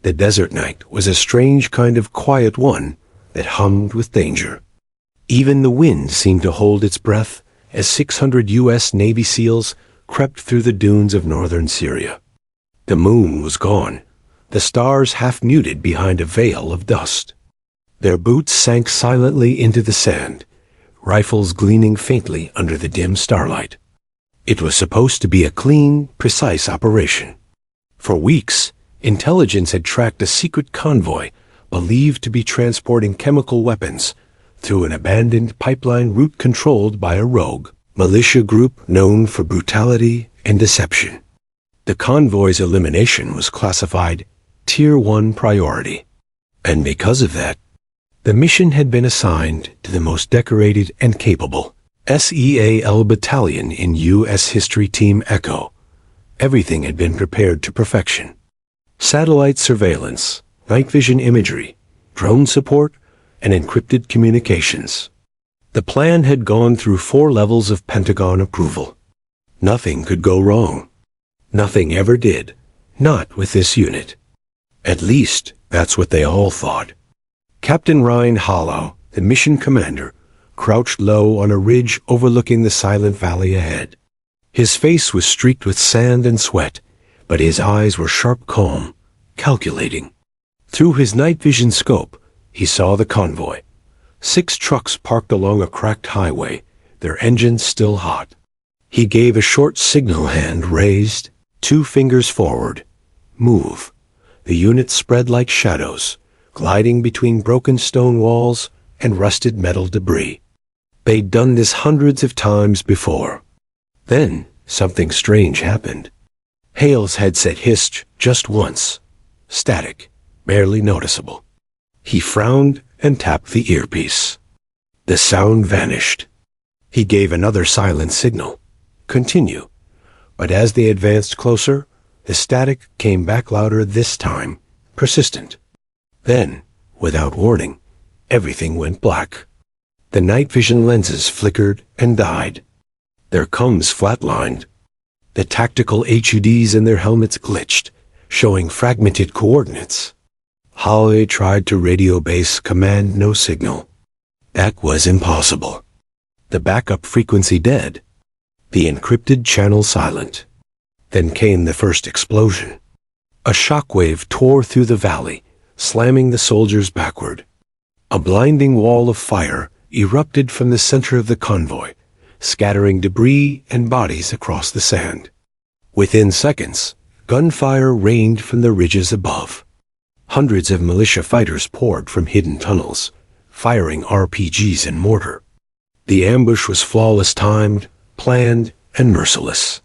The desert night was a strange kind of quiet one that hummed with danger. Even the wind seemed to hold its breath as 600 U.S. Navy SEALs crept through the dunes of northern Syria. The moon was gone, the stars half muted behind a veil of dust. Their boots sank silently into the sand, rifles gleaming faintly under the dim starlight. It was supposed to be a clean, precise operation. For weeks, intelligence had tracked a secret convoy believed to be transporting chemical weapons through an abandoned pipeline route controlled by a rogue militia group known for brutality and deception. The convoy's elimination was classified Tier 1 priority, and because of that, the mission had been assigned to the most decorated and capable SEAL battalion in U.S. History Team Echo. Everything had been prepared to perfection. Satellite surveillance, night vision imagery, drone support, and encrypted communications. The plan had gone through 4 levels of Pentagon approval. Nothing could go wrong. Nothing ever did, not with this unit. At least, that's what they all thought. Captain Ryan Hollow, the mission commander, crouched low on a ridge overlooking the silent valley ahead. His face was streaked with sand and sweat, but his eyes were sharp, calm, calculating. Through his night vision scope, he saw the convoy. 6 trucks parked along a cracked highway, their engines still hot. He gave a short signal hand raised, 2 fingers forward. Move. The unit spread like shadows, gliding between broken stone walls and rusted metal debris. They'd done this hundreds of times before. Then, something strange happened. Hale's headset hissed just once. Static, barely noticeable. He frowned and tapped the earpiece. The sound vanished. He gave another silent signal. Continue. But as they advanced closer, the static came back louder this time, persistent. Then, without warning, everything went black. The night vision lenses flickered and died. Their comms flatlined. The tactical HUDs in their helmets glitched, showing fragmented coordinates. Holloway tried to radio base command no signal. That was impossible. The backup frequency dead. The encrypted channel silent. Then came the first explosion. A shockwave tore through the valley, slamming the soldiers backward. A blinding wall of fire erupted from the center of the convoy, scattering debris and bodies across the sand. Within seconds, gunfire rained from the ridges above. Hundreds of militia fighters poured from hidden tunnels, firing RPGs and mortar. The ambush was flawless timed, planned, and merciless.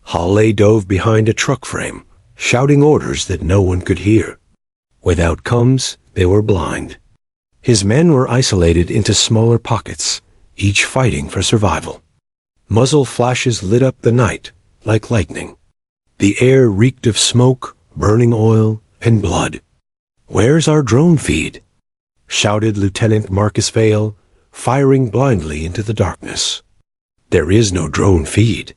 Hawley dove behind a truck frame, shouting orders that no one could hear. Without comms, they were blind. His men were isolated into smaller pockets, each fighting for survival. Muzzle flashes lit up the night like lightning. The air reeked of smoke, burning oil, and blood. "Where's our drone feed?" shouted Lieutenant Marcus Vale, firing blindly into the darkness. "There is no drone feed."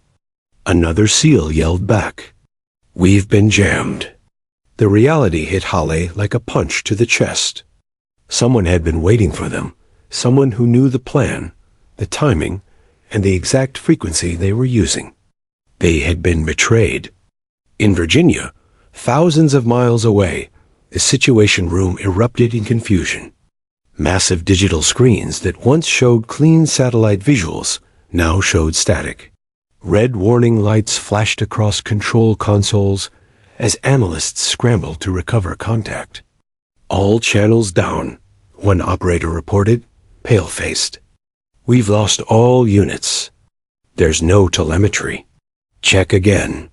Another SEAL yelled back. "We've been jammed." The reality hit Hawley like a punch to the chest. Someone had been waiting for them, someone who knew the plan, the timing, and the exact frequency they were using. They had been betrayed. In Virginia, thousands of miles away, the Situation Room erupted in confusion. Massive digital screens that once showed clean satellite visuals now showed static. Red warning lights flashed across control consoles as analysts scrambled to recover contact. "All channels down," one operator reported, pale-faced. "We've lost all units. There's no telemetry." "Check again,"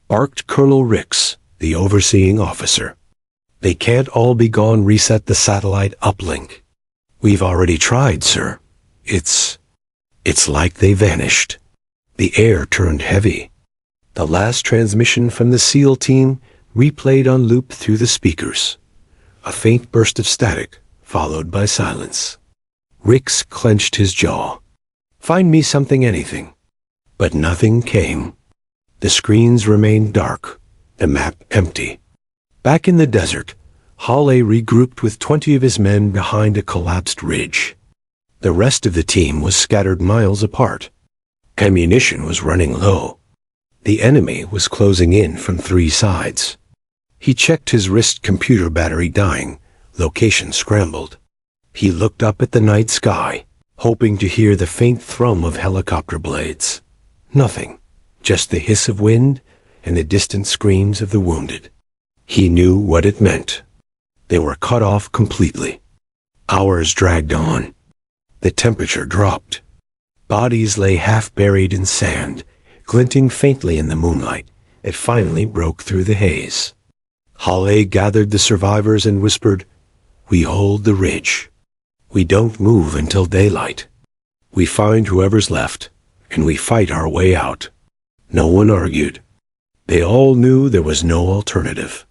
barked Colonel Ricks, the overseeing officer. "They can't all be gone. Reset the satellite uplink." "We've already tried, sir. It's like they vanished." The air turned heavy. The last transmission from the SEAL team replayed on loop through the speakers. A faint burst of static, followed by silence. Ricks clenched his jaw. "Find me something, anything." But nothing came. The screens remained dark, the map empty. Back in the desert, Hale regrouped with 20 of his men behind a collapsed ridge. The rest of the team was scattered miles apart. Ammunition was running low. The enemy was closing in from 3 sides. He checked his wrist computer battery dying, location scrambled. He looked up at the night sky, hoping to hear the faint thrum of helicopter blades. Nothing, just the hiss of wind and the distant screams of the wounded. He knew what it meant. They were cut off completely. Hours dragged on. The temperature dropped. Bodies lay half buried in sand, glinting faintly in the moonlight. It finally broke through the haze. Hale gathered the survivors and whispered, "We hold the ridge. We don't move until daylight. We find whoever's left, and we fight our way out." No one argued. They all knew there was no alternative.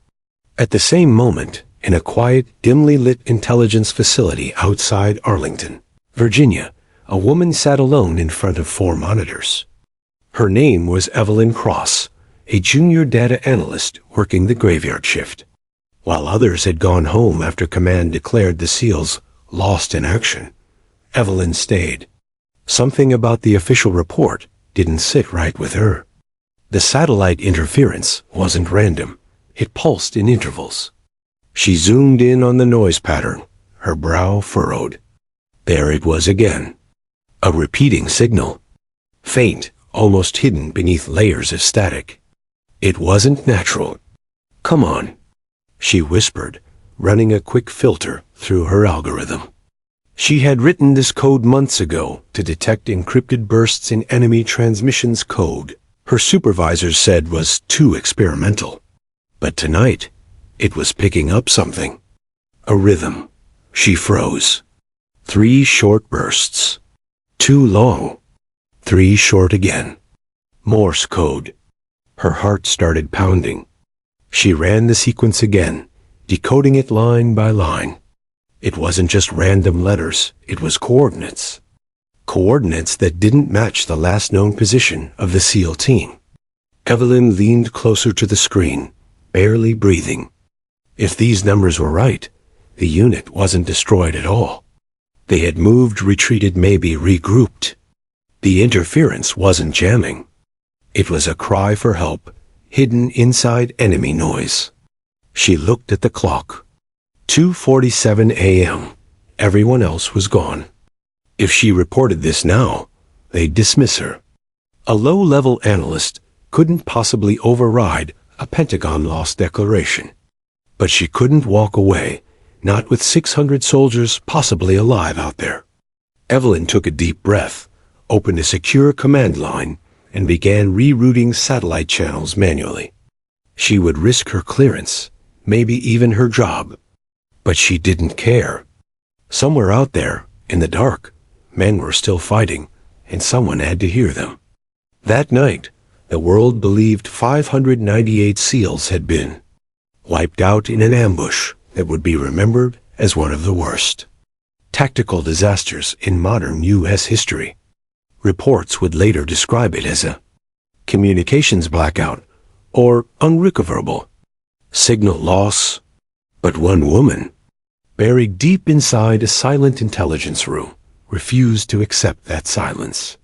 At the same moment, in a quiet, dimly lit intelligence facility outside Arlington, Virginia, a woman sat alone in front of 4 monitors. Her name was Evelyn Cross, a junior data analyst working the graveyard shift. While others had gone home after command declared the SEALs lost in action, Evelyn stayed. Something about the official report didn't sit right with her. The satellite interference wasn't random. It pulsed in intervals. She zoomed in on the noise pattern, her brow furrowed. There it was again. A repeating signal. Faint, almost hidden beneath layers of static. It wasn't natural. "Come on," she whispered, running a quick filter through her algorithm. She had written this code months ago to detect encrypted bursts in enemy transmissions code her supervisors said was too experimental. But tonight, it was picking up something. A rhythm. She froze. 3 short bursts. Too long. 3 short again. Morse code. Her heart started pounding. She ran the sequence again, decoding it line by line. It wasn't just random letters, it was coordinates. Coordinates that didn't match the last known position of the SEAL team. Evelyn leaned closer to the screen, barely breathing. If these numbers were right, the unit wasn't destroyed at all. They had moved, retreated, maybe regrouped. The interference wasn't jamming. It was a cry for help, hidden inside enemy noise. She looked at the clock. 2:47 a.m. Everyone else was gone. If she reported this now, they'd dismiss her. A low-level analyst couldn't possibly override a Pentagon loss declaration. But she couldn't walk away, not with 600 soldiers possibly alive out there. Evelyn took a deep breath, opened a secure command line, and began rerouting satellite channels manually. She would risk her clearance, maybe even her job. But she didn't care. Somewhere out there, in the dark, men were still fighting, and someone had to hear them. That night, the world believed 598 SEALs had been wiped out in an ambush that would be remembered as one of the worst tactical disasters in modern U.S. history. Reports would later describe it as a communications blackout or unrecoverable signal loss. But one woman, buried deep inside a silent intelligence room, refused to accept that silence.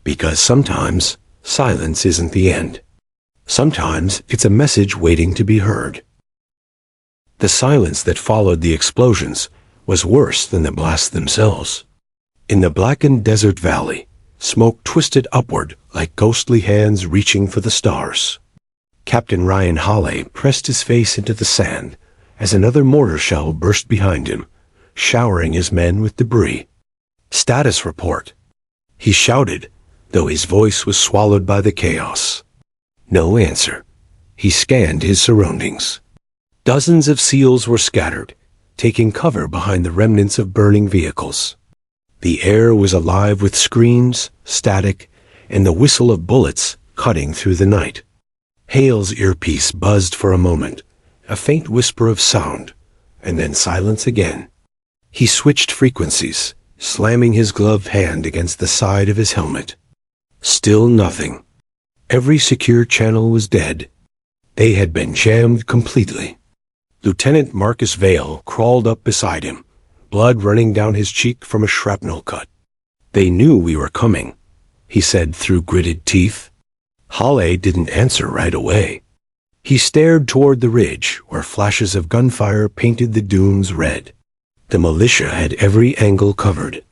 Because sometimes silence isn't the end. Sometimes it's a message waiting to be heard. The silence that followed the explosions was worse than the blasts themselves. In the blackened desert valley, smoke twisted upward like ghostly hands reaching for the stars. Captain Ryan Hale pressed his face into the sand as another mortar shell burst behind him, showering his men with debris. "Status report," he shouted, though his voice was swallowed by the chaos. No answer. He scanned his surroundings. Dozens of SEALs were scattered, taking cover behind the remnants of burning vehicles. The air was alive with screams, static, and the whistle of bullets cutting through the night. Hale's earpiece buzzed for a moment, a faint whisper of sound, and then silence again. He switched frequencies, slamming his gloved hand against the side of his helmet. Still nothing. Every secure channel was dead. They had been jammed completely. Lieutenant Marcus Vale crawled up beside him, blood running down his cheek from a shrapnel cut. "They knew we were coming," he said through gritted teeth. Hale didn't answer right away. He stared toward the ridge where flashes of gunfire painted the dunes red. The militia had every angle covered.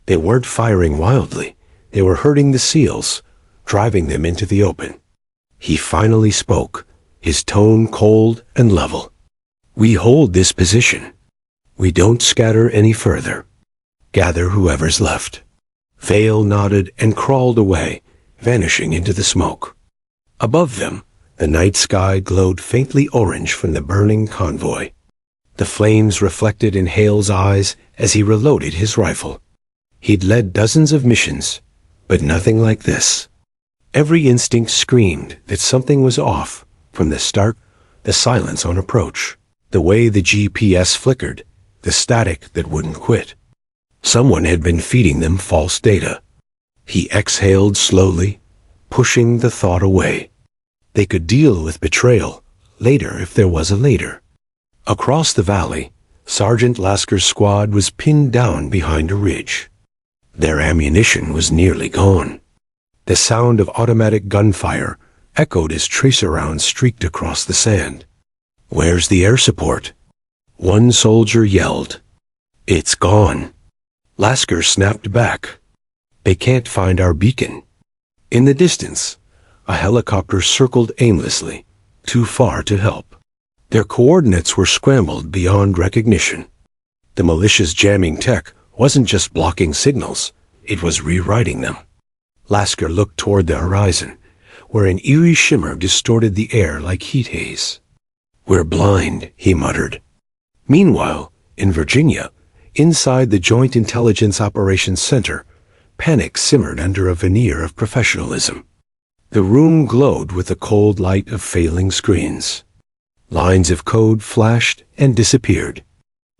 They weren't firing wildly. They were herding the SEALs, driving them into the open. He finally spoke, his tone cold and level. "We hold this position. We don't scatter any further. Gather whoever's left." Vale nodded and crawled away, vanishing into the smoke. Above them, the night sky glowed faintly orange from the burning convoy. The flames reflected in Hale's eyes as he reloaded his rifle. He'd led dozens of missions, but nothing like this. Every instinct screamed that something was off from the start, the silence on approach, the way the GPS flickered, the static that wouldn't quit. Someone had been feeding them false data. He exhaled slowly, pushing the thought away. They could deal with betrayal later if there was a later. Across the valley, Sergeant Lasker's squad was pinned down behind a ridge. Their ammunition was nearly gone. The sound of automatic gunfire echoed as tracer rounds streaked across the sand. "Where's the air support?" One soldier yelled. "It's gone." Lasker snapped back. "They can't find our beacon." In the distance, a helicopter circled aimlessly, too far to help. Their coordinates were scrambled beyond recognition. The militia's jamming tech wasn't just blocking signals, it was rewriting them. Lasker looked toward the horizon, where an eerie shimmer distorted the air like heat haze. "We're blind," he muttered. Meanwhile, in Virginia, inside the Joint Intelligence Operations Center, panic simmered under a veneer of professionalism. The room glowed with the cold light of failing screens. Lines of code flashed and disappeared.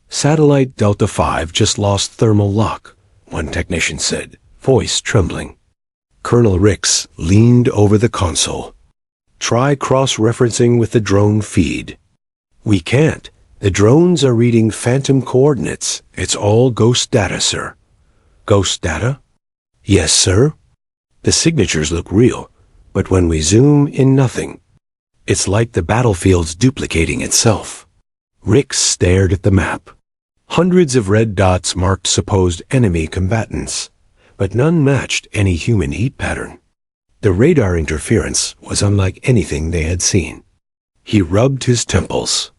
"Satellite Delta 5 just lost thermal lock," one technician said, voice trembling. Colonel Ricks leaned over the console. "Try cross-referencing with the drone feed." "We can't. The drones are reading phantom coordinates. It's all ghost data, sir." "Ghost data?" "Yes, sir. The signatures look real, but when we zoom in, nothing. It's like the battlefield's duplicating itself." Ricks stared at the map. Hundreds of red dots marked supposed enemy combatants, but none matched any human heat pattern. The radar interference was unlike anything they had seen. He rubbed his temples.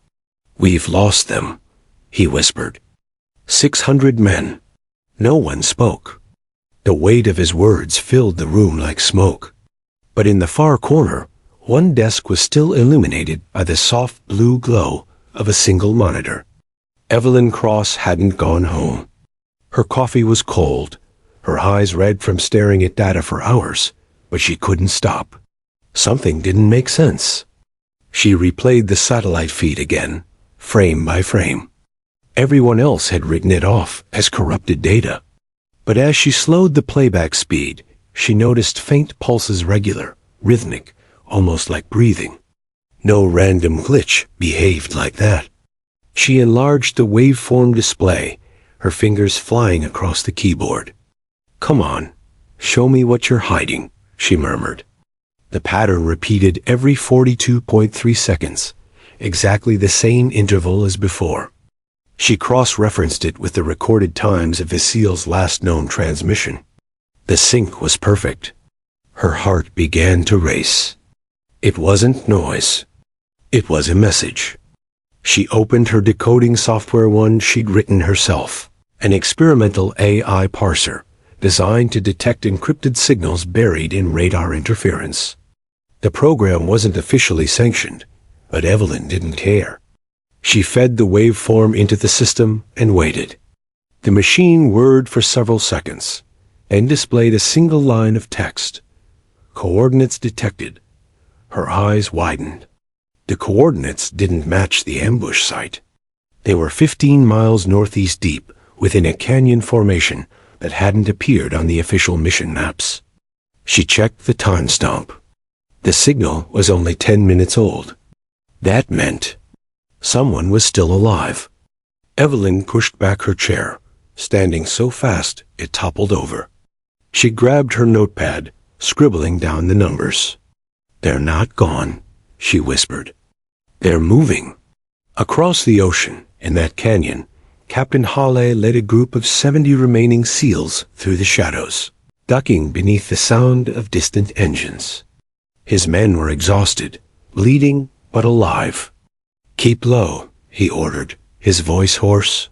"We've lost them," he whispered. 600 men. No one spoke. The weight of his words filled the room like smoke. But in the far corner, one desk was still illuminated by the soft blue glow of a single monitor. Evelyn Cross hadn't gone home. Her coffee was cold, her eyes red from staring at data for hours, but she couldn't stop. Something didn't make sense. She replayed the satellite feed again, frame by frame. Everyone else had written it off as corrupted data. But as she slowed the playback speed, she noticed faint pulses, regular, rhythmic, almost like breathing. No random glitch behaved like that. She enlarged the waveform display, her fingers flying across the keyboard. "Come on, show me what you're hiding," she murmured. The pattern repeated every 42.3 seconds, exactly the same interval as before. She cross-referenced it with the recorded times of the SEAL's last known transmission. The sync was perfect. Her heart began to race. It wasn't noise. It was a message. She opened her decoding software, one she'd written herself, an experimental AI parser designed to detect encrypted signals buried in radar interference. The program wasn't officially sanctioned, but Evelyn didn't care. She fed the waveform into the system and waited. The machine whirred for several seconds and displayed a single line of text. "Coordinates detected." Her eyes widened. The coordinates didn't match the ambush site. They were 15 miles northeast deep within a canyon formation that hadn't appeared on the official mission maps. She checked the timestamp. The signal was only 10 minutes old. That meant Someone was still alive. Evelyn pushed back her chair, standing so fast it toppled over. She grabbed her notepad, scribbling down the numbers. "They're not gone," she whispered. "They're moving." Across the ocean, in that canyon, Captain Hawley led a group of 70 remaining SEALs through the shadows, ducking beneath the sound of distant engines. His men were exhausted, bleeding but alive. "Keep low," he ordered, his voice hoarse.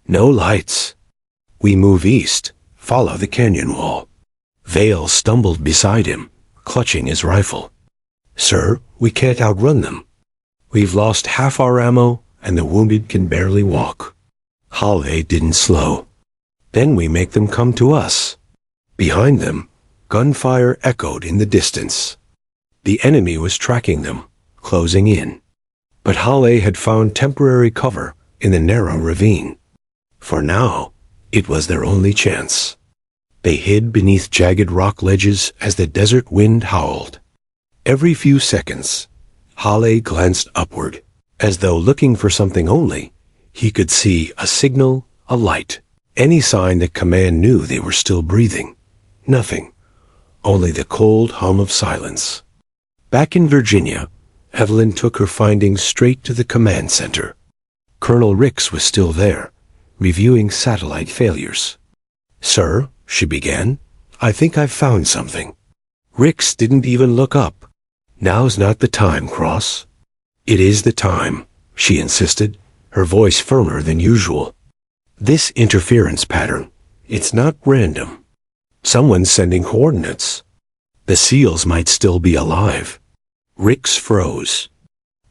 "No lights. We move east, follow the canyon wall." Vale stumbled beside him, clutching his rifle. "Sir, we can't outrun them. We've lost half our ammo, and the wounded can barely walk." Hawley didn't slow. "Then we make them come to us." Behind them, gunfire echoed in the distance. The enemy was tracking them, closing in. But Hawley had found temporary cover in the narrow ravine. For now, it was their only chance. They hid beneath jagged rock ledges as the desert wind howled. Every few seconds, Hawley glanced upward, as though looking for something only. He could see a signal, a light, any sign that command knew they were still breathing. Nothing, only the cold hum of silence. Back in Virginia, Evelyn took her findings straight to the command center. Colonel Ricks was still there, reviewing satellite failures. "Sir," she began, "I think I've found something." Ricks didn't even look up. "Now's not the time, Cross." "It is the time," she insisted, her voice firmer than usual. "This interference pattern, it's not random. Someone's sending coordinates. The SEALs might still be alive." Ricks froze.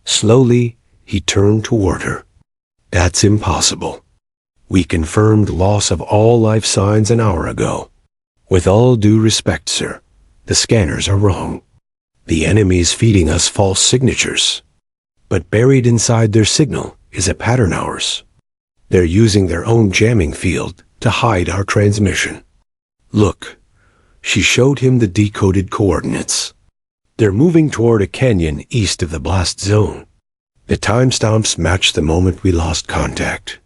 Slowly, he turned toward her. "That's impossible. We confirmed loss of all life signs an hour ago. With all due respect, sir, the scanners are wrong. The enemy's feeding us false signatures. But buried inside their signal is a pattern ours. They're using their own jamming field to hide our transmission. Look." She showed him the decoded coordinates. "They're moving toward a canyon east of the blast zone. The timestamps match the moment we lost contact."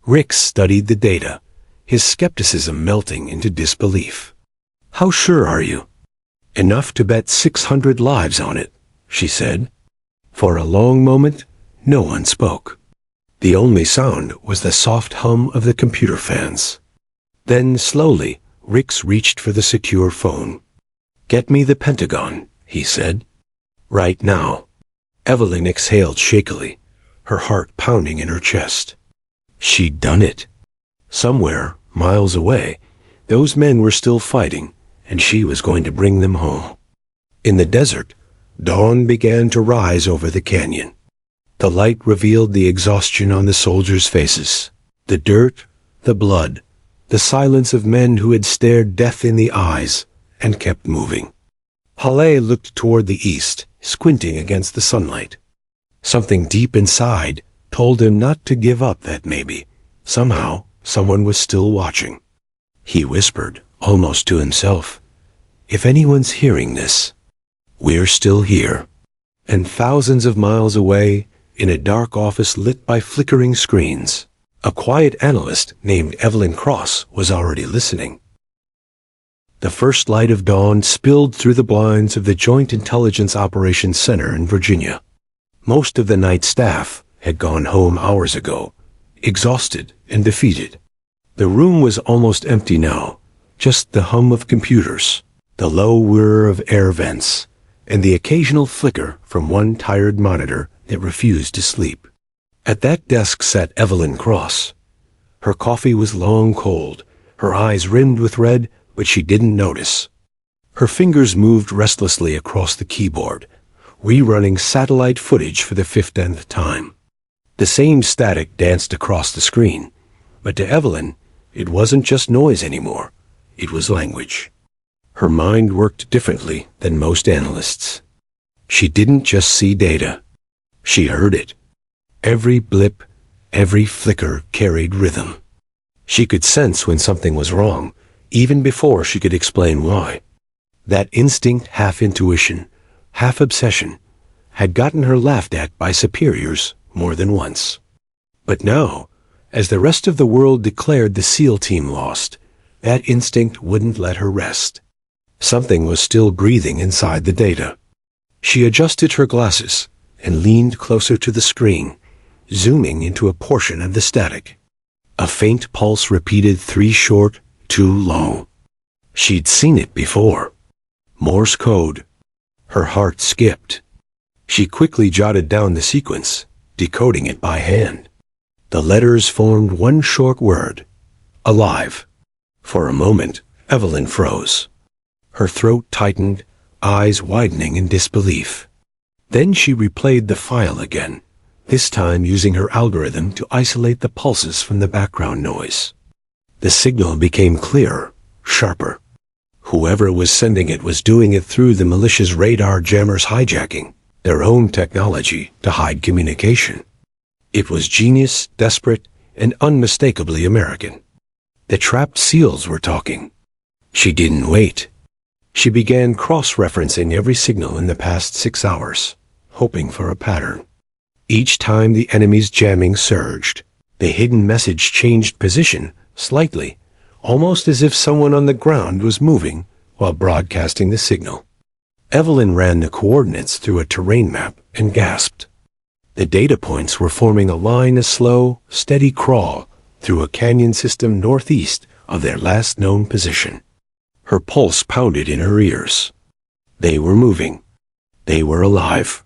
Ricks studied the data, his skepticism melting into disbelief. "How sure are you?" "Enough to bet 600 lives on it," she said. For a long moment, no one spoke. The only sound was the soft hum of the computer fans. Then, slowly, Ricks reached for the secure phone. "Get me the Pentagon," he said. "Right now." Evelyn exhaled shakily, her heart pounding in her chest. She'd done it. Somewhere, miles away, those men were still fighting, and she was going to bring them home. In the desert, dawn began to rise over the canyon. The light revealed the exhaustion on the soldiers' faces, the dirt, the blood, the silence of men who had stared death in the eyes and kept moving. Hawley looked toward the east, squinting against the sunlight. Something deep inside told him not to give up that maybe. Somehow, someone was still watching. He whispered, almost to himself, "If anyone's hearing this, we're still here." And thousands of miles away, in a dark office lit by flickering screens, a quiet analyst named Evelyn Cross was already listening. The first light of dawn spilled through the blinds of the Joint Intelligence Operations Center in Virginia. Most of the night staff had gone home hours ago, exhausted and defeated. The room was almost empty now, just the hum of computers, the low whir of air vents, and the occasional flicker from one tired monitor that refused to sleep. At that desk sat Evelyn Cross. Her coffee was long cold, her eyes rimmed with red, but she didn't notice. Her fingers moved restlessly across the keyboard, rerunning satellite footage for the 50th time. The same static danced across the screen, but to Evelyn, it wasn't just noise anymore. It was language. Her mind worked differently than most analysts. She didn't just see data. She heard it. Every blip, every flicker carried rhythm. She could sense when something was wrong, even before she could explain why. That instinct, half intuition, half obsession, had gotten her laughed at by superiors more than once. But now, as the rest of the world declared the SEAL team lost, that instinct wouldn't let her rest. Something was still breathing inside the data. She adjusted her glasses and leaned closer to the screen, zooming into a portion of the static. A faint pulse repeated 3 short, 2 long. She'd seen it before. Morse code. Her heart skipped. She quickly jotted down the sequence, decoding it by hand. The letters formed one short word: alive. For a moment, Evelyn froze. Her throat tightened, eyes widening in disbelief. Then she replayed the file again, this time using her algorithm to isolate the pulses from the background noise. The signal became clearer, sharper. Whoever was sending it was doing it through the malicious radar jammers hijacking their own technology to hide communication. It was genius, desperate, and unmistakably American. The trapped SEALs were talking. She didn't wait. She began cross-referencing every signal in the past 6 hours, hoping for a pattern. Each time the enemy's jamming surged, the hidden message changed position slightly, almost as if someone on the ground was moving while broadcasting the signal. Evelyn ran the coordinates through a terrain map and gasped. The data points were forming a line, a slow, steady crawl through a canyon system northeast of their last known position. Her pulse pounded in her ears. They were moving. They were alive.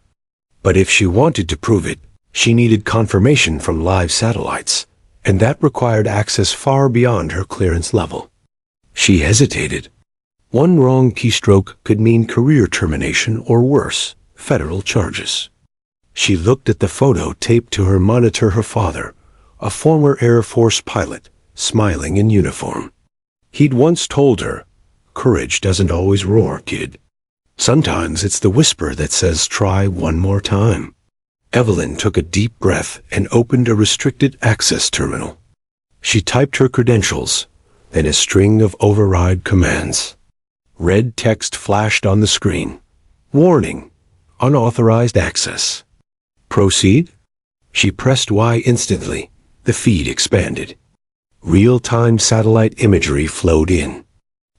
But if she wanted to prove it, she needed confirmation from live satellites, and that required access far beyond her clearance level. She hesitated. One wrong keystroke could mean career termination or worse, federal charges. She looked at the photo taped to her monitor. Her father, a former Air Force pilot, smiling in uniform. He'd once told her, "Courage doesn't always roar, kid. Sometimes it's the whisper that says try one more time." Evelyn took a deep breath and opened a restricted access terminal. She typed her credentials, then a string of override commands. Red text flashed on the screen. Warning: unauthorized access. Proceed? She pressed Y instantly. The feed expanded. Real-time satellite imagery flowed in.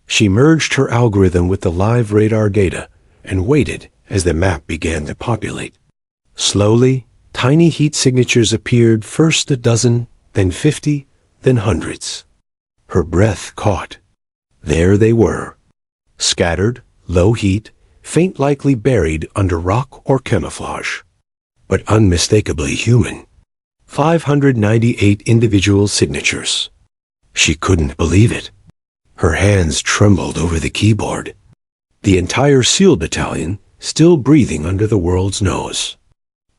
She merged her algorithm with the live radar data and waited as the map began to populate. Slowly, tiny heat signatures appeared, first a dozen, then 50, then hundreds. Her breath caught. There they were. Scattered, low heat, faint, likely buried under rock or camouflage. But unmistakably human. 598 individual signatures. She couldn't believe it. Her hands trembled over the keyboard. The entire SEAL battalion still breathing under the world's nose.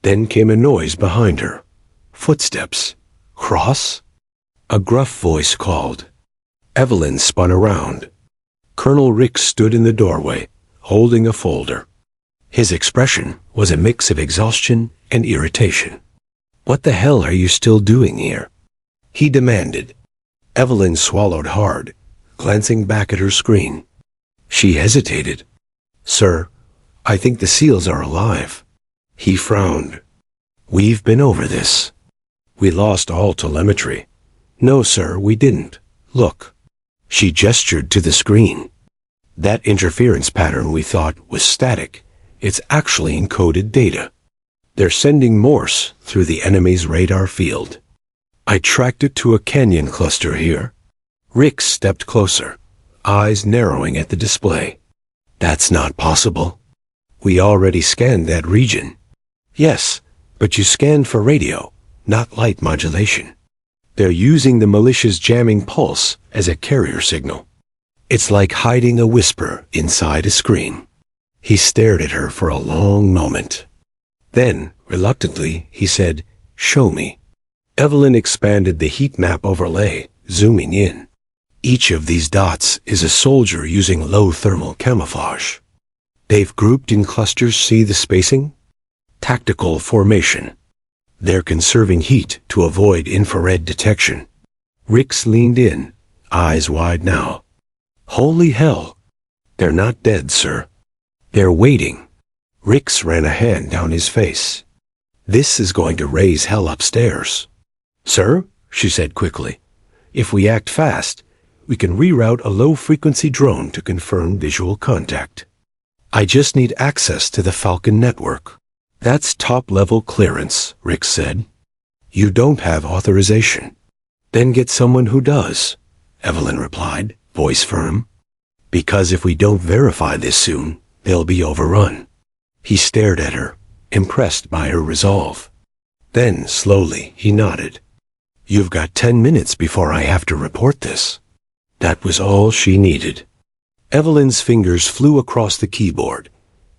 Then came a noise behind her. Footsteps. Cross? A gruff voice called. Evelyn spun around. Colonel Ricks stood in the doorway, holding a folder. His expression was a mix of exhaustion and irritation. "What the hell are you still doing here?" he demanded. Evelyn swallowed hard, glancing back at her screen. She hesitated. "Sir, I think the SEALs are alive." He frowned. "We've been over this. We lost all telemetry." "No, sir, we didn't. Look." She gestured to the screen. "That interference pattern we thought was static. It's actually encoded data. They're sending Morse through the enemy's radar field. I tracked it to a canyon cluster here." Ricks stepped closer, eyes narrowing at the display. "That's not possible. We already scanned that region." "Yes, but you scanned for radio, not light modulation. They're using the malicious jamming pulse as a carrier signal. It's like hiding a whisper inside a screen." He stared at her for a long moment. Then, reluctantly, he said, "Show me." Evelyn expanded the heat map overlay, zooming in. Each of these dots is a soldier using low thermal camouflage. They've grouped in clusters. See the spacing? Tactical formation. They're conserving heat to avoid infrared detection. Ricks leaned in, eyes wide now. "Holy hell! They're not dead, sir. They're waiting." Ricks ran a hand down his face. This is going to raise hell upstairs. Sir, she said quickly, if we act fast, we can reroute a low-frequency drone to confirm visual contact. I just need access to the Falcon network. That's top-level clearance, Rick said. You don't have authorization. Then get someone who does, Evelyn replied, voice firm. Because if we don't verify this soon, they'll be overrun. He stared at her, impressed by her resolve. Then, slowly, he nodded. You've got 10 minutes before I have to report this. That was all she needed. Evelyn's fingers flew across the keyboard,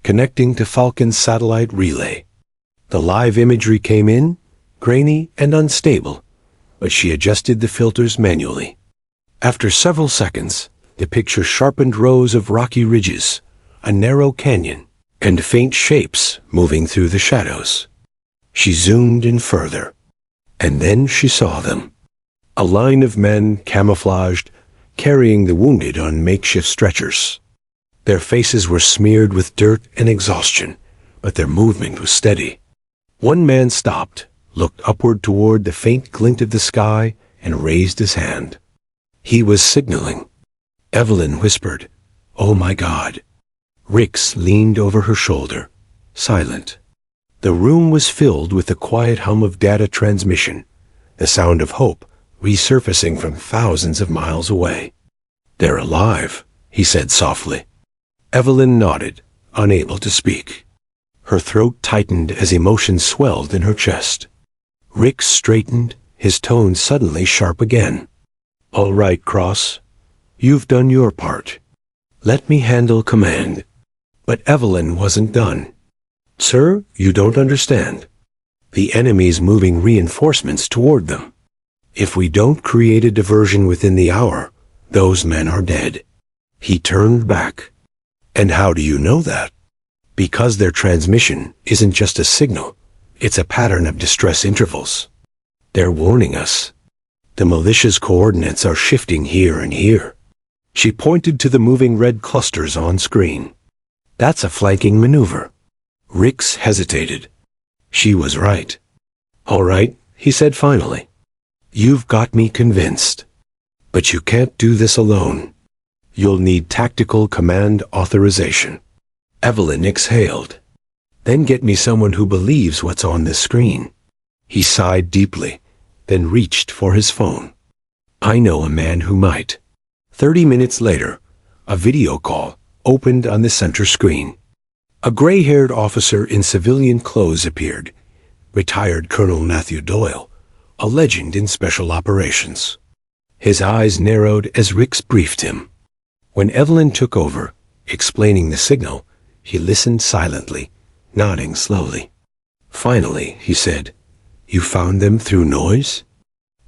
connecting to Falcon's satellite relay. The live imagery came in, grainy and unstable, but she adjusted the filters manually. After several seconds, the picture sharpened rows of rocky ridges, a narrow canyon, and faint shapes moving through the shadows. She zoomed in further, and then she saw them. A line of men camouflaged, carrying the wounded on makeshift stretchers. Their faces were smeared with dirt and exhaustion, but their movement was steady. One man stopped, looked upward toward the faint glint of the sky, and raised his hand. He was signaling. Evelyn whispered, "Oh my God." Rix leaned over her shoulder, silent. The room was filled with the quiet hum of data transmission, the sound of hope resurfacing from thousands of miles away. "They're alive," he said softly. Evelyn nodded, unable to speak. Her throat tightened as emotion swelled in her chest. Rix straightened, his tone suddenly sharp again. "All right, Cross. You've done your part. Let me handle command." But Evelyn wasn't done. "Sir, you don't understand. The enemy's moving reinforcements toward them. If we don't create a diversion within the hour, those men are dead." He turned back. "And how do you know that?" "Because their transmission isn't just a signal, it's a pattern of distress intervals. They're warning us. The militia's coordinates are shifting here and here." She pointed to the moving red clusters on screen. "That's a flanking maneuver." Rix hesitated. She was right. "All right," he said finally. "You've got me convinced. But you can't do this alone. You'll need tactical command authorization." Evelyn exhaled. "Then get me someone who believes what's on this screen." He sighed deeply, then reached for his phone. "I know a man who might." 30 minutes later, a video call opened on the center screen. A gray-haired officer in civilian clothes appeared, retired Colonel Matthew Doyle, a legend in special operations. His eyes narrowed as Rix briefed him. When Evelyn took over, explaining the signal, he listened silently, nodding slowly. "Finally," he said, "you found them through noise?"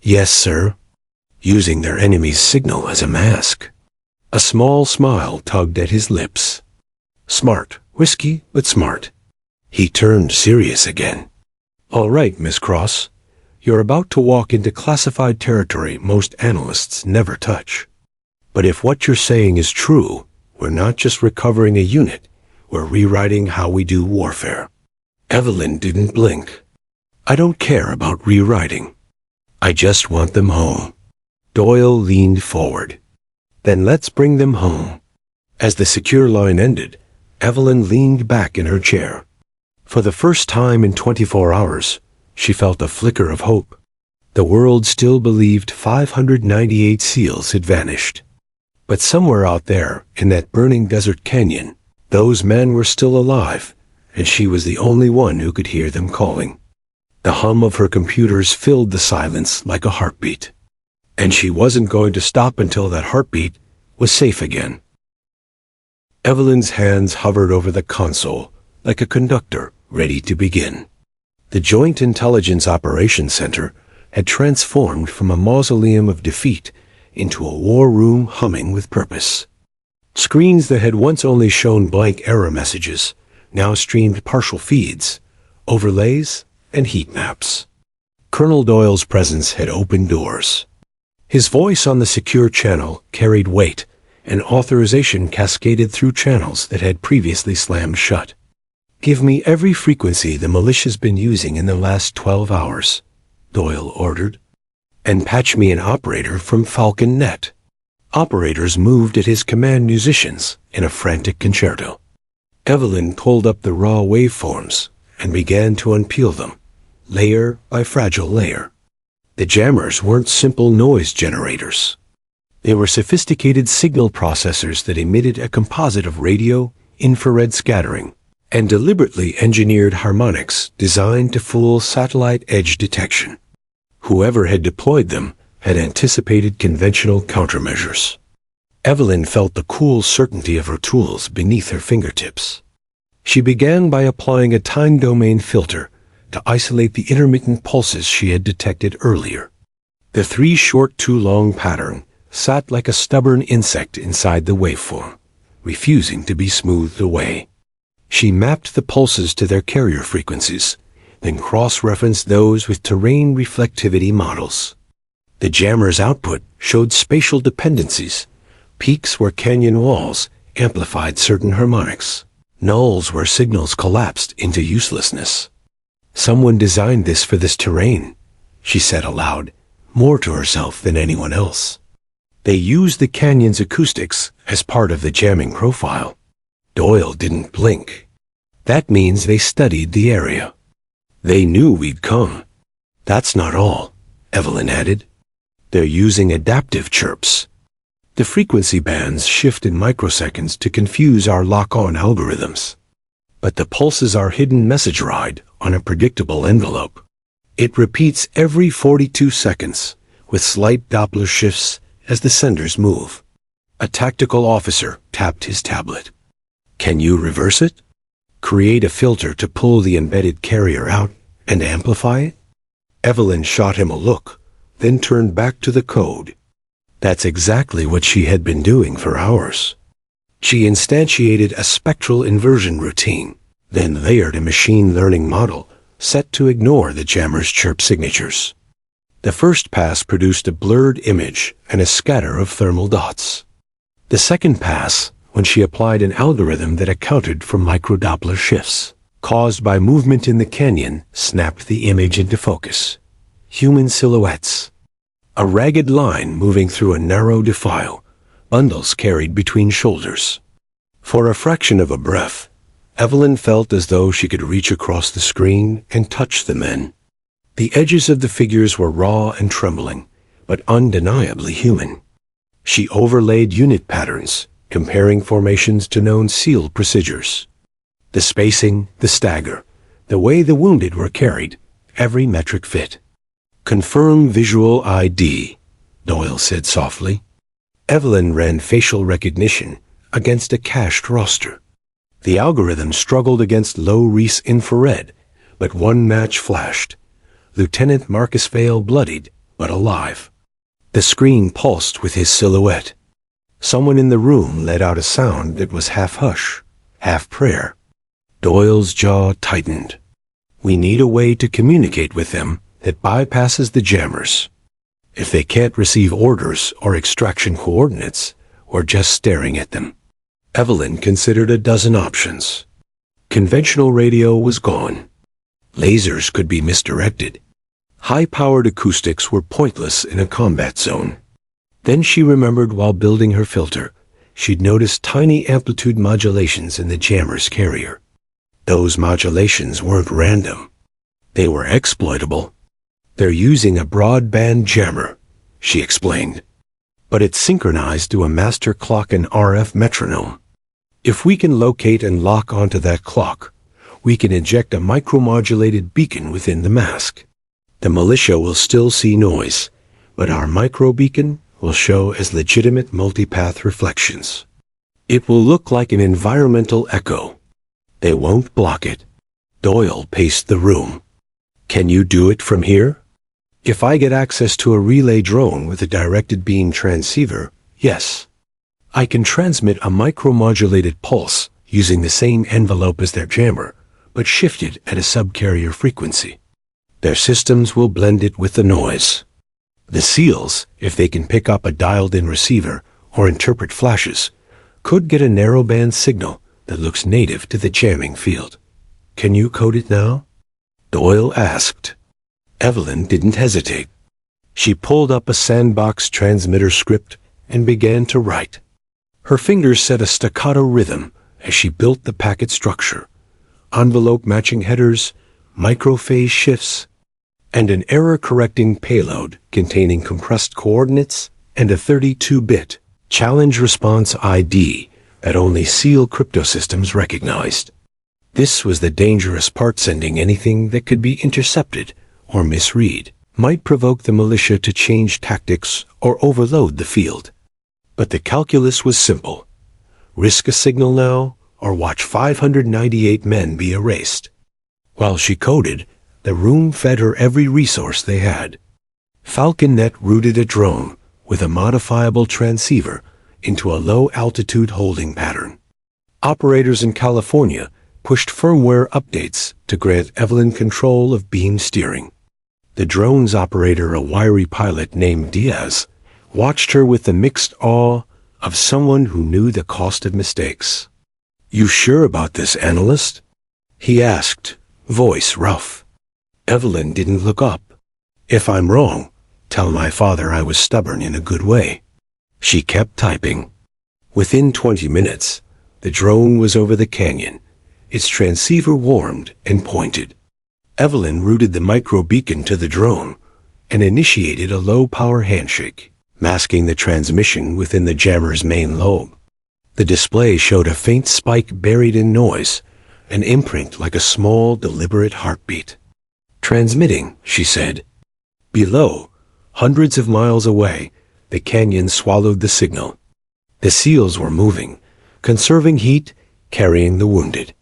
"Yes, sir. Using their enemy's signal as a mask." A small smile tugged at his lips. "Smart, risky, but smart." He turned serious again. "All right, Miss Cross. You're about to walk into classified territory most analysts never touch. But if what you're saying is true, we're not just recovering a unit, we're rewriting how we do warfare." Evelyn didn't blink. "I don't care about rewriting. I just want them home." Doyle leaned forward. "Then let's bring them home." As the secure line ended, Evelyn leaned back in her chair. For the first time in 24 hours, she felt a flicker of hope. The world still believed 598 SEALs had vanished. But somewhere out there, in that burning desert canyon, those men were still alive, and she was the only one who could hear them calling. The hum of her computers filled the silence like a heartbeat. And she wasn't going to stop until that heartbeat was safe again. Evelyn's hands hovered over the console, like a conductor ready to begin. The Joint Intelligence Operations Center had transformed from a mausoleum of defeat into a war room humming with purpose. Screens that had once only shown blank error messages now streamed partial feeds, overlays, and heat maps. Colonel Doyle's presence had opened doors. His voice on the secure channel carried weight, and authorization cascaded through channels that had previously slammed shut. Give me every frequency the militia's been using in the last 12 hours, Doyle ordered. And patch me an operator from Falcon Net. Operators moved at his command musicians in a frantic concerto. Evelyn pulled up the raw waveforms and began to unpeel them, layer by fragile layer. The jammers weren't simple noise generators. They were sophisticated signal processors that emitted a composite of radio, infrared scattering, and deliberately engineered harmonics designed to fool satellite edge detection. Whoever had deployed them had anticipated conventional countermeasures. Evelyn felt the cool certainty of her tools beneath her fingertips. She began by applying a time domain filter to isolate the intermittent pulses she had detected earlier. The 3 short, 2 long pattern sat like a stubborn insect inside the waveform, refusing to be smoothed away. She mapped the pulses to their carrier frequencies, then cross-referenced those with terrain reflectivity models. The jammer's output showed spatial dependencies, peaks where canyon walls amplified certain harmonics, nulls where signals collapsed into uselessness. Someone designed this for this terrain, she said aloud, more to herself than anyone else. They used the canyon's acoustics as part of the jamming profile. Doyle didn't blink. That means they studied the area. They knew we'd come. That's not all, Evelyn added. They're using adaptive chirps. The frequency bands shift in microseconds to confuse our lock-on algorithms. But the pulses are hidden message ride on a predictable envelope. It repeats every 42 seconds, with slight Doppler shifts as the senders move. A tactical officer tapped his tablet. Can you reverse it? Create a filter to pull the embedded carrier out and amplify it? Evelyn shot him a look, then turned back to the code. That's exactly what she had been doing for hours. She instantiated a spectral inversion routine, then layered a machine learning model set to ignore the jammer's chirp signatures. The first pass produced a blurred image and a scatter of thermal dots. The second pass, when she applied an algorithm that accounted for microdoppler shifts caused by movement in the canyon, snapped the image into focus. Human silhouettes. A ragged line moving through a narrow defile, bundles carried between shoulders. For a fraction of a breath, Evelyn felt as though she could reach across the screen and touch the men. The edges of the figures were raw and trembling, but undeniably human. She overlaid unit patterns, comparing formations to known SEAL procedures. The spacing, the stagger, the way the wounded were carried, every metric fit. Confirm visual ID, Doyle said softly. Evelyn ran facial recognition against a cached roster. The algorithm struggled against low-res infrared, but one match flashed. Lieutenant Marcus Vale bloodied, but alive. The screen pulsed with his silhouette. Someone in the room let out a sound that was half hush, half prayer. Doyle's jaw tightened. We need a way to communicate with them that bypasses the jammers. If they can't receive orders or extraction coordinates, we're just staring at them. Evelyn considered a dozen options. Conventional radio was gone. Lasers could be misdirected. High-powered acoustics were pointless in a combat zone. Then she remembered while building her filter, she'd noticed tiny amplitude modulations in the jammer's carrier. Those modulations weren't random. They were exploitable. They're using a broadband jammer, she explained. But it's synchronized to a master clock and RF metronome. If we can locate and lock onto that clock, we can inject a micromodulated beacon within the mask. The militia will still see noise, but our microbeacon will show as legitimate multipath reflections. It will look like an environmental echo. They won't block it. Doyle paced the room. Can you do it from here? If I get access to a relay drone with a directed beam transceiver, yes. I can transmit a micromodulated pulse using the same envelope as their jammer, but shifted at a subcarrier frequency. Their systems will blend it with the noise. The SEALs, if they can pick up a dialed-in receiver or interpret flashes, could get a narrowband signal that looks native to the jamming field. Can you code it now? Doyle asked. Evelyn didn't hesitate. She pulled up a sandbox transmitter script and began to write. Her fingers set a staccato rhythm as she built the packet structure, envelope-matching headers, microphase shifts, and an error-correcting payload containing compressed coordinates and a 32-bit challenge response ID that only SEAL cryptosystems recognized. This was the dangerous part. Sending anything that could be intercepted or misread might provoke the militia to change tactics or overload the field. But the calculus was simple. Risk a signal now, or watch 598 men be erased. While she coded, the room fed her every resource they had. FalconNet routed a drone with a modifiable transceiver into a low-altitude holding pattern. Operators in California pushed firmware updates to grant Evelyn control of beam steering. The drone's operator, a wiry pilot named Diaz, watched her with the mixed awe of someone who knew the cost of mistakes. "You sure about this, Analyst?" he asked, voice rough. Evelyn didn't look up. "If I'm wrong, tell my father I was stubborn in a good way." She kept typing. Within 20 minutes, the drone was over the canyon. Its transceiver warmed and pointed. Evelyn routed the micro-beacon to the drone and initiated a low-power handshake, masking the transmission within the jammer's main lobe. The display showed a faint spike buried in noise, an imprint like a small, deliberate heartbeat. "Transmitting," she said. Below, hundreds of miles away, the canyon swallowed the signal. The SEALs were moving, conserving heat, carrying the wounded.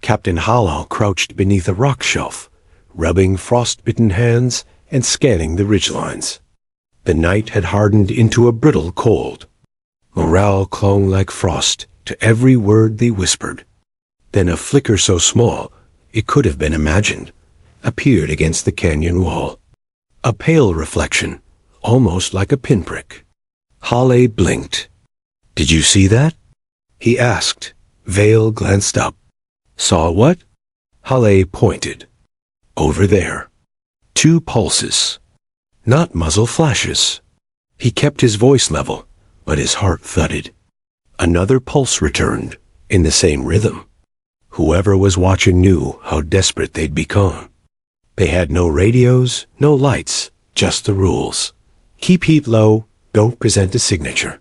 Captain Halal crouched beneath a rock shelf, rubbing frostbitten hands and scanning the ridgelines. The night had hardened into a brittle cold. Morale clung like frost to every word they whispered. Then a flicker so small it could have been imagined appeared against the canyon wall. A pale reflection, almost like a pinprick. Hale blinked. "Did you see that?" he asked. Vale glanced up. "Saw what?" Hale pointed. "Over there. 2 pulses. Not muzzle flashes." He kept his voice level, but his heart thudded. Another pulse returned, in the same rhythm. Whoever was watching knew how desperate they'd become. They had no radios, no lights, just the rules. Keep heat low, don't present a signature.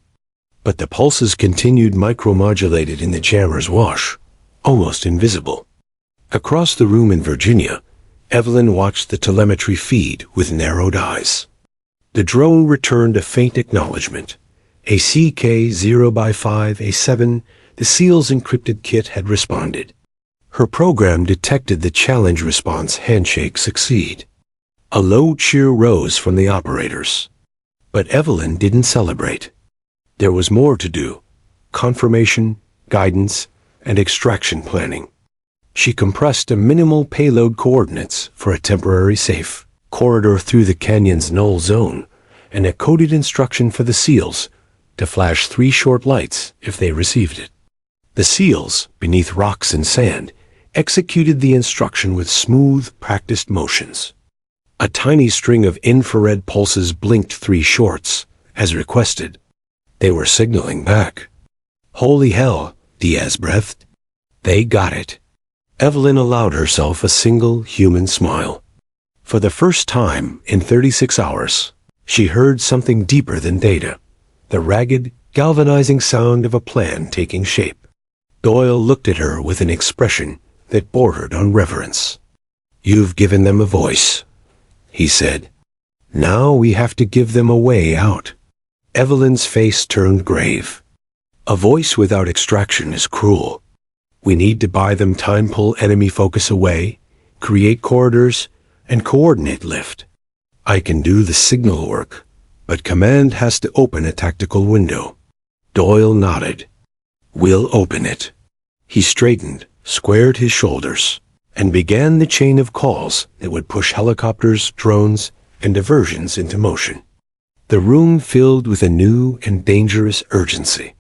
But the pulses continued, micromodulated in the jammer's wash, almost invisible. Across the room in Virginia, Evelyn watched the telemetry feed with narrowed eyes. The drone returned a faint acknowledgement. A CK-0x5A7, the SEAL's encrypted kit had responded. Her program detected the challenge response handshake succeed. A low cheer rose from the operators. But Evelyn didn't celebrate. There was more to do: confirmation, guidance, and extraction planning. She compressed a minimal payload coordinates for a temporary safe corridor through the canyon's null zone, and a coded instruction for the SEALs to flash 3 short lights if they received it. The SEALs, beneath rocks and sand, executed the instruction with smooth, practiced motions. A tiny string of infrared pulses blinked 3 shorts, as requested. They were signaling back. "Holy hell," Diaz breathed. "They got it." Evelyn allowed herself a single human smile. For the first time in 36 hours, she heard something deeper than data, the ragged, galvanizing sound of a plan taking shape. Doyle looked at her with an expression that bordered on reverence. "You've given them a voice," he said. "Now we have to give them a way out." Evelyn's face turned grave. "A voice without extraction is cruel. We need to buy them time, pull enemy focus away, create corridors, and coordinate lift. I can do the signal work, but command has to open a tactical window." Doyle nodded. "We'll open it." He straightened, squared his shoulders, and began the chain of calls that would push helicopters, drones, and diversions into motion. The room filled with a new and dangerous urgency.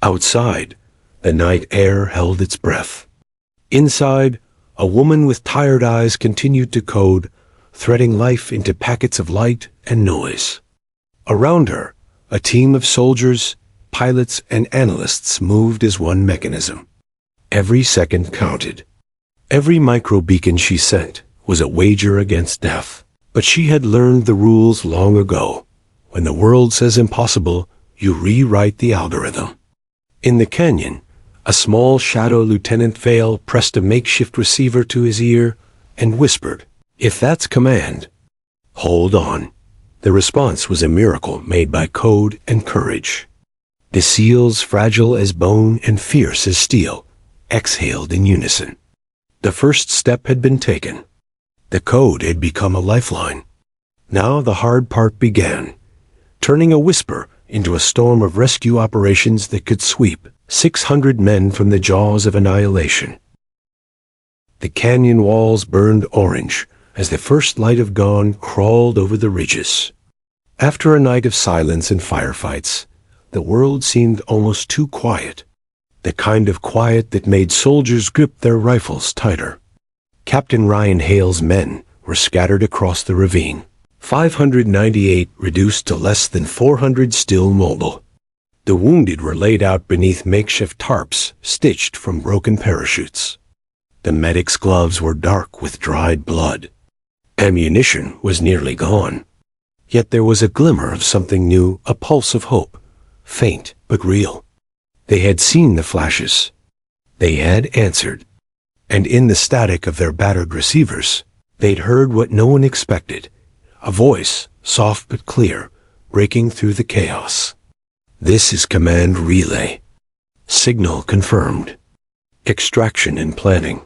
Outside, the night air held its breath. Inside, A woman with tired eyes continued to code, threading life into packets of light and noise. Around her, a team of soldiers, pilots, and analysts moved as one mechanism. Every second counted. Every micro-beacon she sent was a wager against death. But she had learned the rules long ago. When the world says impossible, you rewrite the algorithm. In the canyon, a small shadow Lieutenant Vale pressed a makeshift receiver to his ear and whispered, "If that's command, hold on." The response was a miracle made by code and courage. The seals, fragile as bone and fierce as steel, exhaled in unison. The first step had been taken. The code had become a lifeline. Now the hard part began, turning a whisper into a storm of rescue operations that could sweep 600 men from the jaws of annihilation. The canyon walls burned orange as the first light of dawn crawled over the ridges. After a night of silence and firefights, the world seemed almost too quiet, the kind of quiet that made soldiers grip their rifles tighter. Captain Ryan Hale's men were scattered across the ravine. 598 reduced to less than 400 still mobile. The wounded were laid out beneath makeshift tarps stitched from broken parachutes. The medics' gloves were dark with dried blood. Ammunition was nearly gone. Yet there was a glimmer of something new, a pulse of hope, faint but real. They had seen the flashes. They had answered. And in the static of their battered receivers, they'd heard what no one expected, a voice, soft but clear, breaking through the chaos. "This is Command Relay. Signal confirmed. Extraction and planning.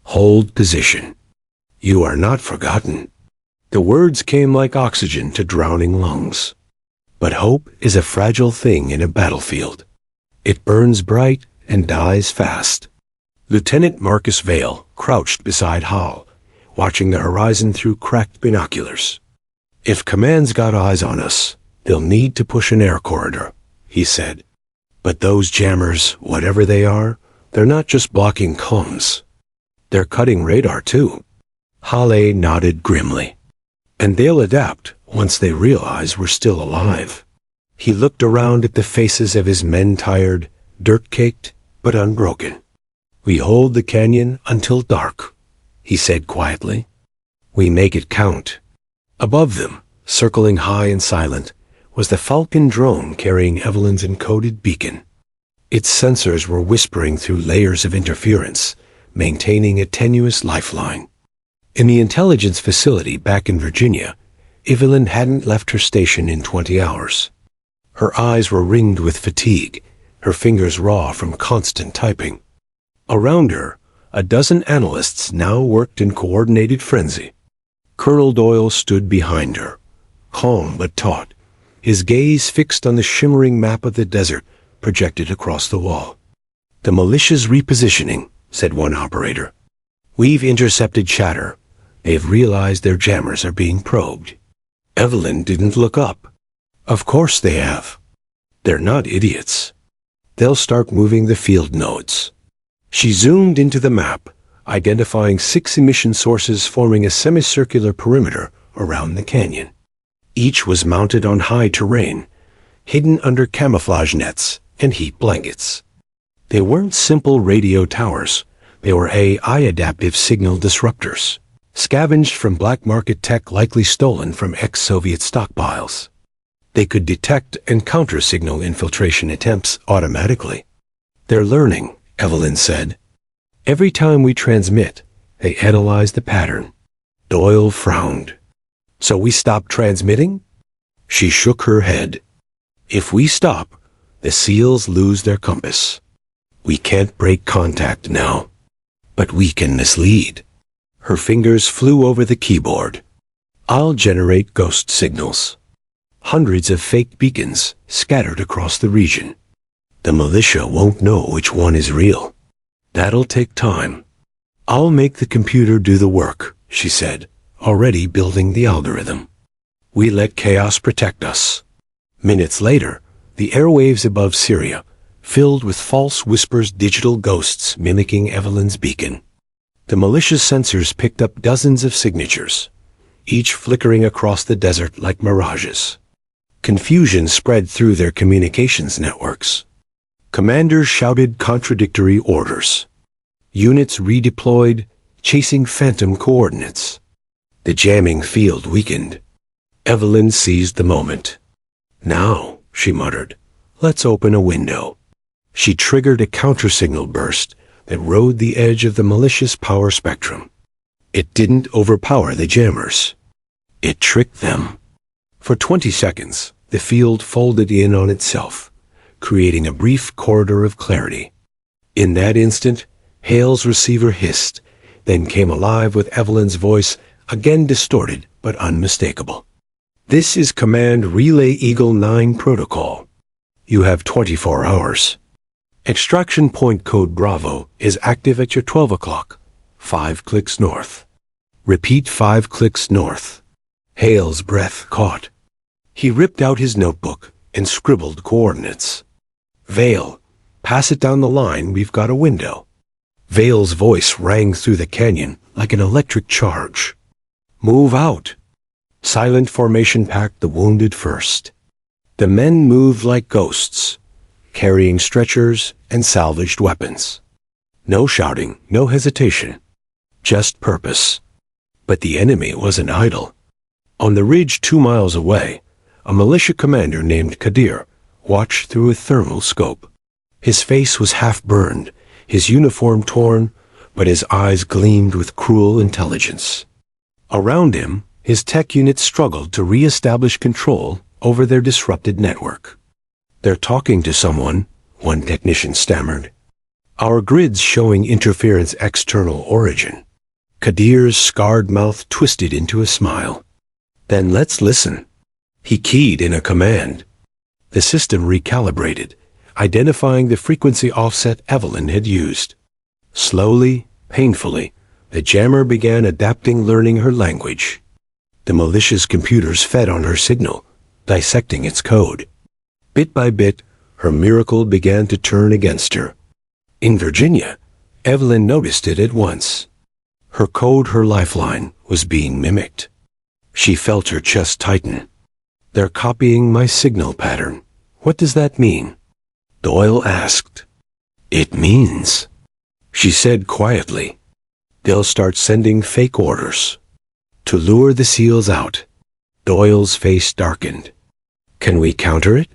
Hold position. You are not forgotten." The words came like oxygen to drowning lungs. But hope is a fragile thing in a battlefield. It burns bright and dies fast. Lieutenant Marcus Vale crouched beside Hal, watching the horizon through cracked binoculars. "If command's got eyes on us, they'll need to push an air corridor," he said. "But those jammers, whatever they are, they're not just blocking comms. They're cutting radar too." Hale nodded grimly. "And they'll adapt once they realize we're still alive." He looked around at the faces of his men, tired, dirt-caked, but unbroken. "We hold the canyon until dark," he said quietly. "We make it count." Above them, circling high and silent, was the Falcon drone carrying Evelyn's encoded beacon. Its sensors were whispering through layers of interference, maintaining a tenuous lifeline. In the intelligence facility back in Virginia, Evelyn hadn't left her station in 20 hours. Her eyes were ringed with fatigue, her fingers raw from constant typing. Around her, a dozen analysts now worked in coordinated frenzy. Colonel Doyle stood behind her, calm but taut, his gaze fixed on the shimmering map of the desert projected across the wall. "The militia's repositioning," said one operator. "We've intercepted chatter. They've realized their jammers are being probed." Evelyn didn't look up. "Of course they have. They're not idiots. They'll start moving the field nodes." She zoomed into the map, identifying 6 emission sources forming a semicircular perimeter around the canyon. Each was mounted on high terrain, hidden under camouflage nets and heat blankets. They weren't simple radio towers. They were AI adaptive signal disruptors, scavenged from black market tech likely stolen from ex-Soviet stockpiles. They could detect and counter-signal infiltration attempts automatically. "They're learning," Evelyn said. "Every time we transmit, they analyze the pattern." Doyle frowned. "So we stop transmitting?" She shook her head. "If we stop, the SEALs lose their compass. We can't break contact now. But we can mislead." Her fingers flew over the keyboard. "I'll generate ghost signals. Hundreds of fake beacons scattered across the region. The militia won't know which one is real. That'll take time. I'll make the computer do the work," she said, already building the algorithm. "We let chaos protect us." Minutes later, the airwaves above Syria, filled with false whispers, digital ghosts mimicking Evelyn's beacon. The malicious sensors picked up dozens of signatures, each flickering across the desert like mirages. Confusion spread through their communications networks. Commanders shouted contradictory orders. Units redeployed, chasing phantom coordinates. The jamming field weakened. Evelyn seized the moment. "Now," she muttered, "let's open a window." She triggered a countersignal burst that rode the edge of the malicious power spectrum. It didn't overpower the jammers. It tricked them. For 20 seconds, the field folded in on itself, creating a brief corridor of clarity. In that instant, Hale's receiver hissed, then came alive with Evelyn's voice, again distorted but unmistakable. "This is Command Relay Eagle 9 Protocol. You have 24 hours. Extraction point code Bravo is active at your 12 o'clock, 5 clicks north. Repeat 5 clicks north." Hale's breath caught. He ripped out his notebook and scribbled coordinates. "Vale, pass it down the line, we've got a window." Vale's voice rang through the canyon like an electric charge. "Move out." Silent formation packed the wounded first. The men moved like ghosts, carrying stretchers and salvaged weapons. No shouting, no hesitation, just purpose. But the enemy wasn't idle. On the ridge 2 miles away, a militia commander named Kadir watched through a thermal scope. His face was half-burned, his uniform torn, but his eyes gleamed with cruel intelligence. Around him, his tech unit struggled to re-establish control over their disrupted network. "They're talking to someone," one technician stammered. "Our grid's showing interference external origin." Kadir's scarred mouth twisted into a smile. "Then let's listen." He keyed in a command. The system recalibrated, identifying the frequency offset Evelyn had used. Slowly, painfully, the jammer began adapting, learning her language. The malicious computers fed on her signal, dissecting its code. Bit by bit, her miracle began to turn against her. In Virginia, Evelyn noticed it at once. Her code, her lifeline, was being mimicked. She felt her chest tighten. "They're copying my signal pattern. What does that mean?" Doyle asked. "It means," she said quietly, "they'll start sending fake orders to lure the SEALs out." Doyle's face darkened. "Can we counter it?"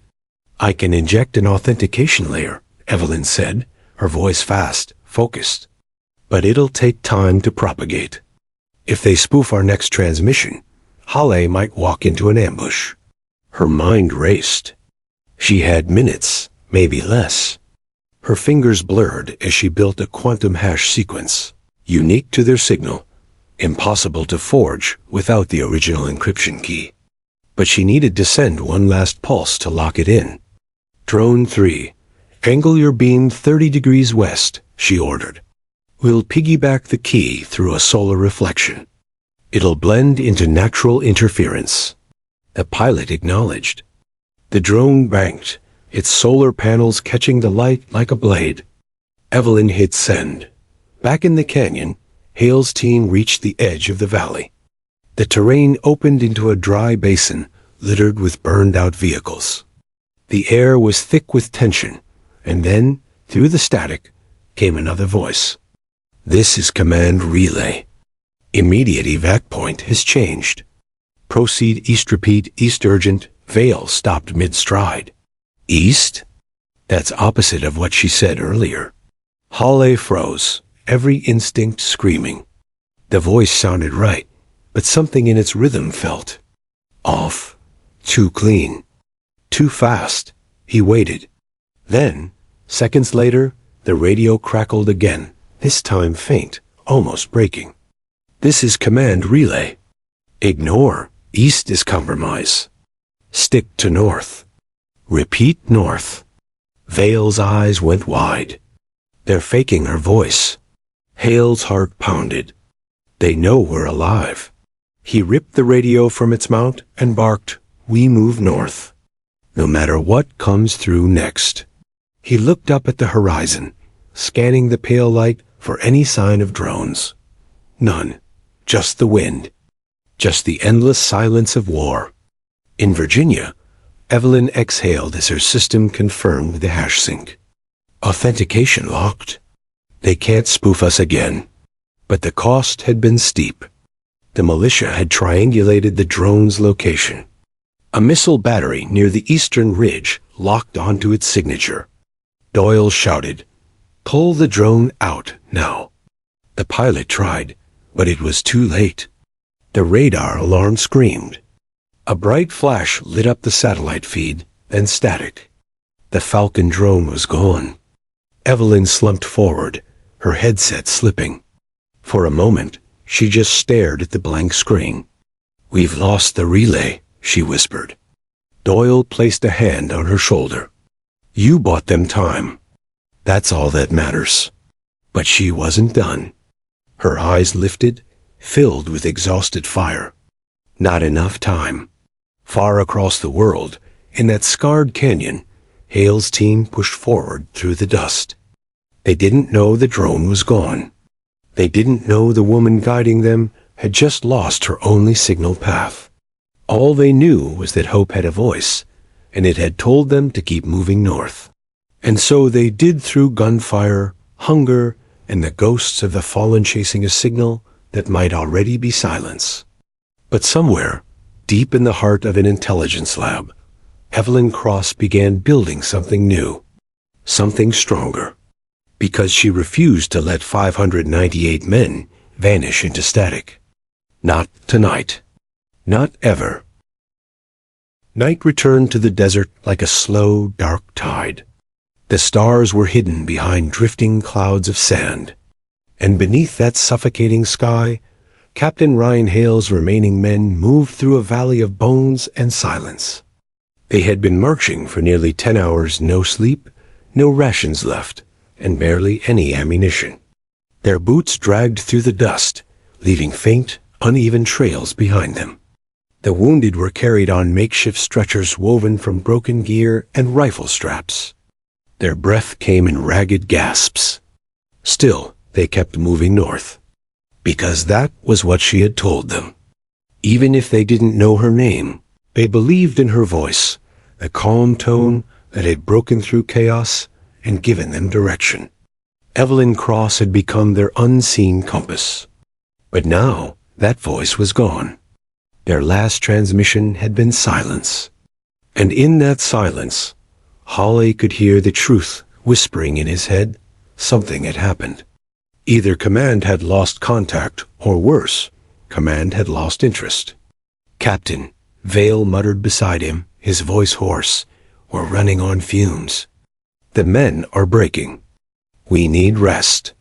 "I can inject an authentication layer," Evelyn said, her voice fast, focused. "But it'll take time to propagate. If they spoof our next transmission, Halle might walk into an ambush." Her mind raced. She had minutes, maybe less. Her fingers blurred as she built a quantum hash sequence, unique to their signal, impossible to forge without the original encryption key. But she needed to send one last pulse to lock it in. "Drone 3, angle your beam 30 degrees west," she ordered. "We'll piggyback the key through a solar reflection. It'll blend into natural interference." The pilot acknowledged. The drone banked, its solar panels catching the light like a blade. Evelyn hit send. Back in the canyon, Hale's team reached the edge of the valley. The terrain opened into a dry basin littered with burned-out vehicles. The air was thick with tension, and then, through the static, came another voice. "This is Command Relay. Immediate evac point has changed. Proceed east, repeat east urgent." Vale stopped mid-stride. "East?" That's opposite of what she said earlier. Halle froze, every instinct screaming. The voice sounded right, but something in its rhythm felt off. Too clean. Too fast. He waited. Then, seconds later, the radio crackled again, this time faint, almost breaking. "This is Command Relay. Ignore. East is compromise. Stick to north. Repeat north." Vale's eyes went wide. They're faking her voice. Hale's heart pounded. They know we're alive. He ripped the radio from its mount and barked, "We move north, no matter what comes through next." He looked up at the horizon, scanning the pale light for any sign of drones. None. Just the wind. Just the endless silence of war. In Virginia, Evelyn exhaled as her system confirmed the hash sync. Authentication locked. They can't spoof us again. But the cost had been steep. The militia had triangulated the drone's location. A missile battery near the eastern ridge locked onto its signature. Doyle shouted, "Pull the drone out now." The pilot tried, but it was too late. The radar alarm screamed. A bright flash lit up the satellite feed, then static. The Falcon drone was gone. Evelyn slumped forward, her headset slipping. For a moment, she just stared at the blank screen. "We've lost the relay," she whispered. Doyle placed a hand on her shoulder. "You bought them time. That's all that matters." But she wasn't done. Her eyes lifted, filled with exhausted fire. Not enough time. Far across the world, in that scarred canyon, Hale's team pushed forward through the dust. They didn't know the drone was gone. They didn't know the woman guiding them had just lost her only signal path. All they knew was that hope had a voice, and it had told them to keep moving north. And so they did, through gunfire, hunger, and the ghosts of the fallen chasing a signal that might already be silence. But somewhere, deep in the heart of an intelligence lab, Evelyn Cross began building something new, something stronger, because she refused to let 598 men vanish into static. Not tonight. Not ever. Night returned to the desert like a slow, dark tide. The stars were hidden behind drifting clouds of sand, and beneath that suffocating sky, Captain Ryan Hale's remaining men moved through a valley of bones and silence. They had been marching for nearly 10 hours, no sleep, no rations left, and barely any ammunition. Their boots dragged through the dust, leaving faint, uneven trails behind them. The wounded were carried on makeshift stretchers woven from broken gear and rifle straps. Their breath came in ragged gasps. Still, they kept moving north, because that was what she had told them. Even if they didn't know her name, they believed in her voice, the calm tone that had broken through chaos and given them direction. Evelyn Cross had become their unseen compass. But now, that voice was gone. Their last transmission had been silence. And in that silence, Hawley could hear the truth whispering in his head. Something had happened. Either command had lost contact, or worse, command had lost interest. "Captain," Vale muttered beside him, his voice hoarse, "we're running on fumes. The men are breaking. We need rest."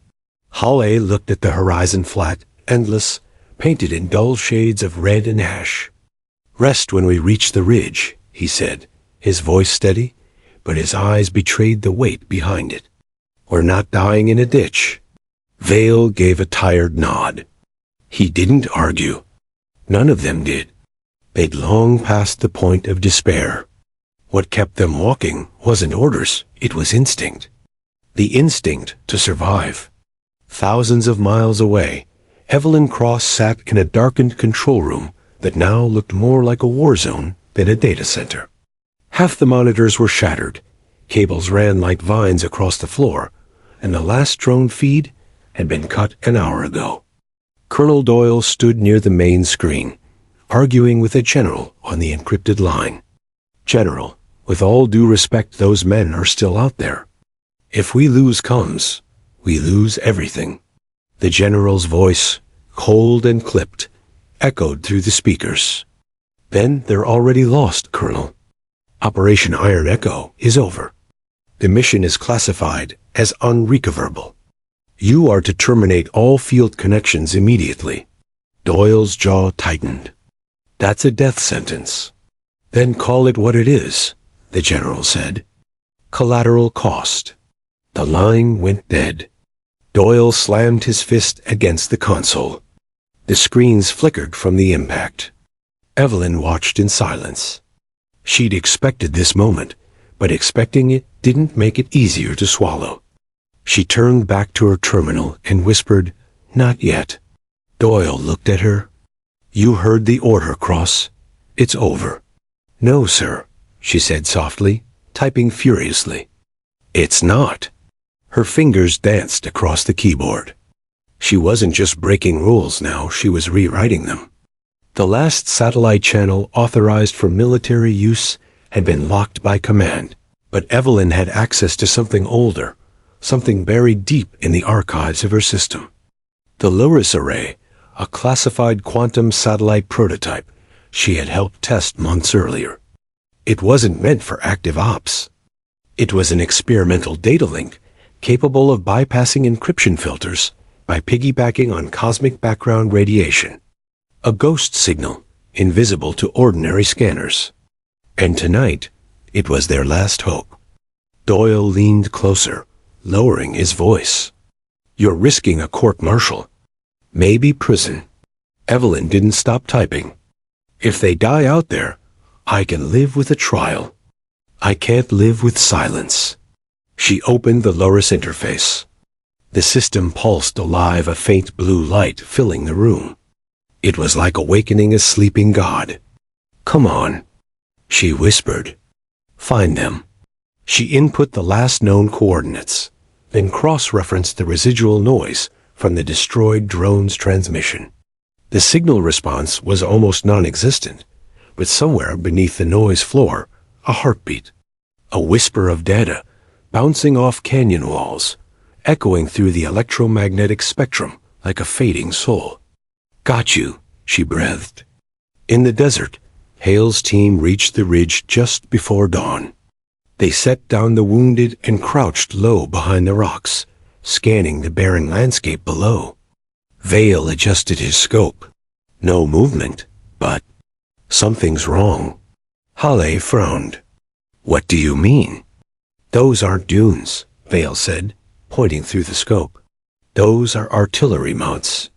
Hawley looked at the horizon, flat, endless, painted in dull shades of red and ash. "Rest when we reach the ridge," he said, his voice steady, but his eyes betrayed the weight behind it. "We're not dying in a ditch." Vale gave a tired nod. He didn't argue. None of them did. They'd long passed the point of despair. What kept them walking wasn't orders, it was instinct. The instinct to survive. Thousands of miles away, Evelyn Cross sat in a darkened control room that now looked more like a war zone than a data center. Half the monitors were shattered, cables ran like vines across the floor, and the last drone feed had been cut an hour ago. Colonel Doyle stood near the main screen, arguing with a general on the encrypted line. "General, with all due respect, those men are still out there. If we lose comms, we lose everything." The general's voice, cold and clipped, echoed through the speakers. "Then they're already lost, Colonel. Operation Iron Echo is over. The mission is classified as unrecoverable. You are to terminate all field connections immediately." Doyle's jaw tightened. "That's a death sentence." "Then call it what it is," the general said. "Collateral cost." The line went dead. Doyle slammed his fist against the console. The screens flickered from the impact. Evelyn watched in silence. She'd expected this moment, but expecting it didn't make it easier to swallow. She turned back to her terminal and whispered, "Not yet." Doyle looked at her. You heard the order, Cross. It's over. No, sir, she said softly, typing furiously. It's not. Her fingers danced across the keyboard. She wasn't just breaking rules now, she was rewriting them. The last satellite channel authorized for military use had been locked by command, but Evelyn had access to something older, something buried deep in the archives of her system. The Loris Array, a classified quantum satellite prototype she had helped test months earlier. It wasn't meant for active ops. It was an experimental data link capable of bypassing encryption filters by piggybacking on cosmic background radiation. A ghost signal, invisible to ordinary scanners. And tonight, it was their last hope. Doyle leaned closer, lowering his voice. You're risking a court-martial. Maybe prison. Evelyn didn't stop typing. If they die out there, I can live with a trial. I can't live with silence. She opened the Loris interface. The system pulsed alive, a faint blue light filling the room. It was like awakening a sleeping god. Come on, she whispered. Find them. She input the last known coordinates, then cross-referenced the residual noise from the destroyed drone's transmission. The signal response was almost non-existent, but somewhere beneath the noise floor, a heartbeat. A whisper of data, bouncing off canyon walls, echoing through the electromagnetic spectrum like a fading soul. Got you, she breathed. In the desert, Hale's team reached the ridge just before dawn. They set down the wounded and crouched low behind the rocks, scanning the barren landscape below. Vale adjusted his scope. No movement, but something's wrong. Hale frowned. What do you mean? Those aren't dunes, Vale said, pointing through the scope. Those are artillery mounts,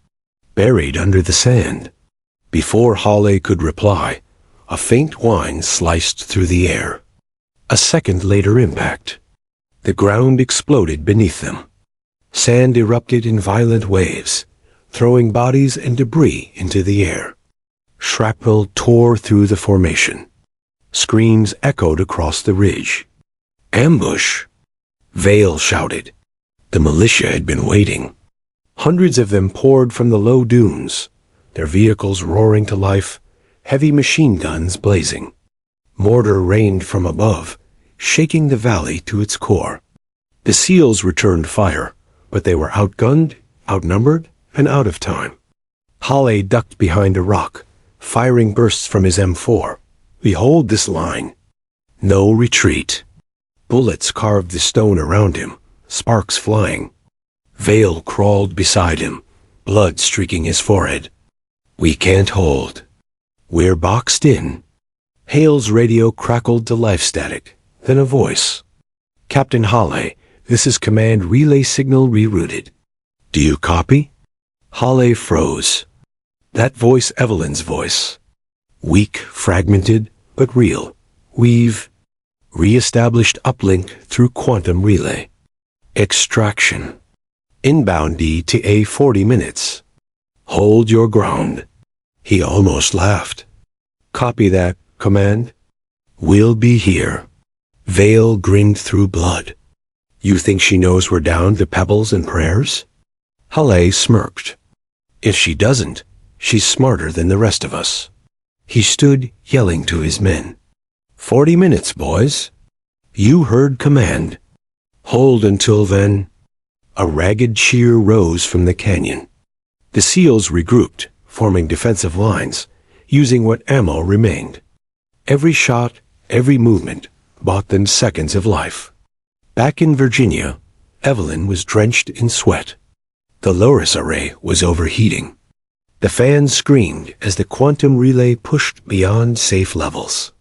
buried under the sand. Before Hale could reply, a faint whine sliced through the air. A second later impact. The ground exploded beneath them. Sand erupted in violent waves, throwing bodies and debris into the air. Shrapnel tore through the formation. Screams echoed across the ridge. Ambush! Vale shouted. The militia had been waiting. Hundreds of them poured from the low dunes, their vehicles roaring to life, heavy machine guns blazing. Mortar rained from above, shaking the valley to its core. The SEALs returned fire, but they were outgunned, outnumbered, and out of time. Hale ducked behind a rock, firing bursts from his M4. Behold this line. No retreat. Bullets carved the stone around him, sparks flying. Vale crawled beside him, blood streaking his forehead. We can't hold. We're boxed in. Hale's radio crackled to life static, then a voice. Captain Hale, this is command relay signal rerouted. Do you copy? Hale froze. That voice Evelyn's voice. Weak, fragmented, but real. We've re-established uplink through quantum relay. Extraction. Inbound ETA 40 minutes. Hold your ground. He almost laughed. Copy that, command. We'll be here. Vale grinned through blood. You think she knows we're down to pebbles and prayers? Hale smirked. If she doesn't, she's smarter than the rest of us. He stood yelling to his men. 40 minutes, boys. You heard command. Hold until then. A ragged cheer rose from the canyon. The SEALs regrouped, forming defensive lines, using what ammo remained. Every shot, every movement, bought them seconds of life. Back in Virginia, Evelyn was drenched in sweat. The Loris Array was overheating. The fans screamed as the quantum relay pushed beyond safe levels.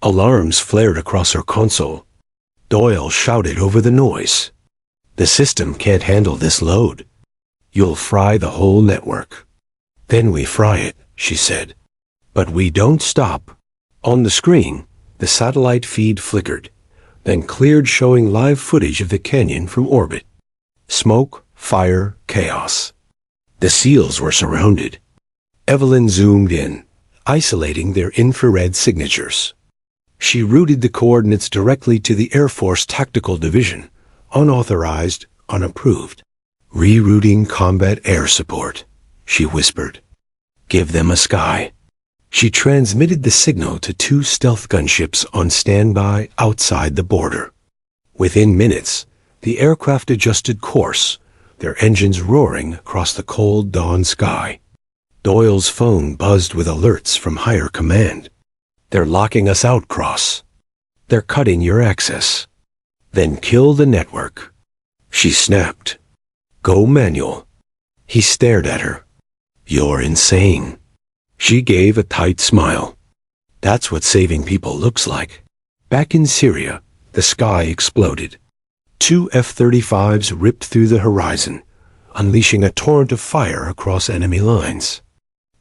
Alarms flared across her console. Doyle shouted over the noise. The system can't handle this load. You'll fry the whole network. Then we fry it, she said. But we don't stop. On the screen, the satellite feed flickered, then cleared, showing live footage of the canyon from orbit. Smoke, fire, chaos. The SEALs were surrounded. Evelyn zoomed in, isolating their infrared signatures. She routed the coordinates directly to the Air Force Tactical Division, unauthorized, unapproved. "Rerouting combat air support," she whispered. "Give them a sky." She transmitted the signal to 2 stealth gunships on standby outside the border. Within minutes, the aircraft adjusted course, their engines roaring across the cold dawn sky. Doyle's phone buzzed with alerts from higher command. "They're locking us out, Cross. They're cutting your access. Then kill the network." She snapped. "Go manual." He stared at her. "You're insane." She gave a tight smile. "That's what saving people looks like." Back in Syria, the sky exploded. 2 F-35s ripped through the horizon, unleashing a torrent of fire across enemy lines.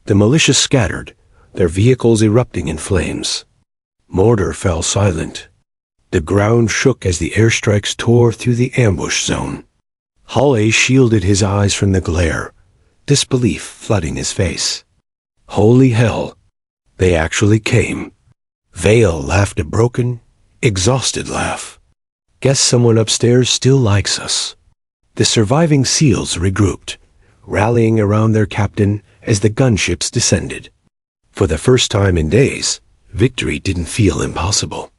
The militia scattered, their vehicles erupting in flames. Mortar fell silent. The ground shook as the airstrikes tore through the ambush zone. Hawley shielded his eyes from the glare, disbelief flooding his face. Holy hell, they actually came. Vale laughed a broken, exhausted laugh. "Guess someone upstairs still likes us." The surviving SEALs regrouped, rallying around their captain as the gunships descended. For the first time in days, victory didn't feel impossible.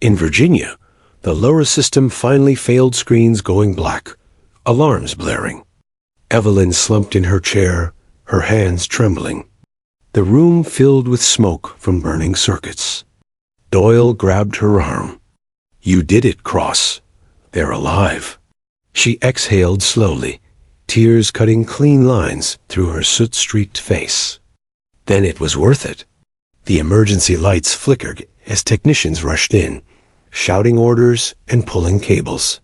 In Virginia, the LoRa system finally failed, screens going black, alarms blaring. Evelyn slumped in her chair, her hands trembling. The room filled with smoke from burning circuits. Doyle grabbed her arm. "You did it, Cross. They're alive." She exhaled slowly, tears cutting clean lines through her soot-streaked face. Then it was worth it. The emergency lights flickered as technicians rushed in, shouting orders and pulling cables.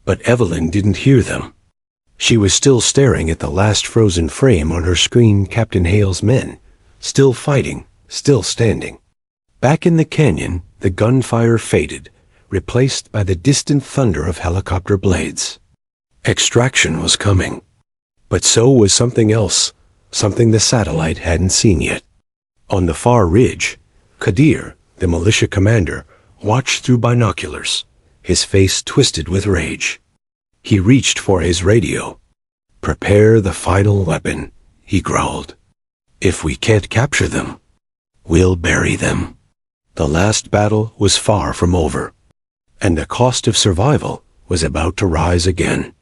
But Evelyn didn't hear them. She was still staring at the last frozen frame on her screen, Captain Hale's men, still fighting, still standing. Back in the canyon, the gunfire faded, replaced by the distant thunder of helicopter blades. Extraction was coming. But so was something else, something the satellite hadn't seen yet. On the far ridge, Kadir, the militia commander, watched through binoculars, his face twisted with rage. He reached for his radio. "Prepare the final weapon," he growled. "If we can't capture them, we'll bury them." The last battle was far from over, and the cost of survival was about to rise again.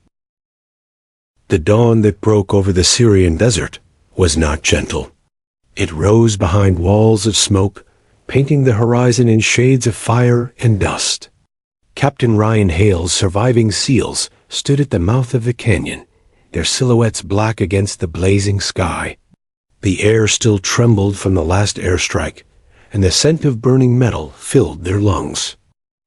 The dawn that broke over the Syrian desert was not gentle. It rose behind walls of smoke, painting the horizon in shades of fire and dust. Captain Ryan Hale's surviving SEALs stood at the mouth of the canyon, their silhouettes black against the blazing sky. The air still trembled from the last airstrike, and the scent of burning metal filled their lungs.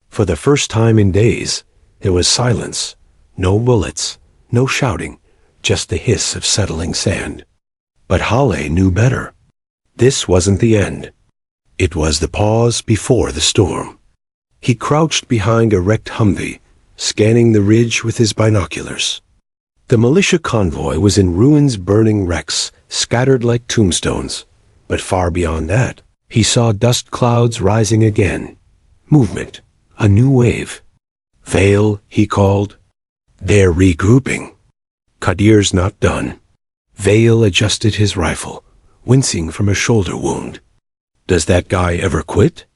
For the first time in days, there was silence, no bullets, no shouting, just the hiss of settling sand. But Hawley knew better. This wasn't the end. It was the pause before the storm. He crouched behind a wrecked Humvee, scanning the ridge with his binoculars. The militia convoy was in ruins, burning wrecks, scattered like tombstones. But far beyond that, he saw dust clouds rising again. Movement, a new wave. "Vale," he called. "They're regrouping." "Kadir's not done." Vale adjusted his rifle, wincing from a shoulder wound. "Does that guy ever quit?"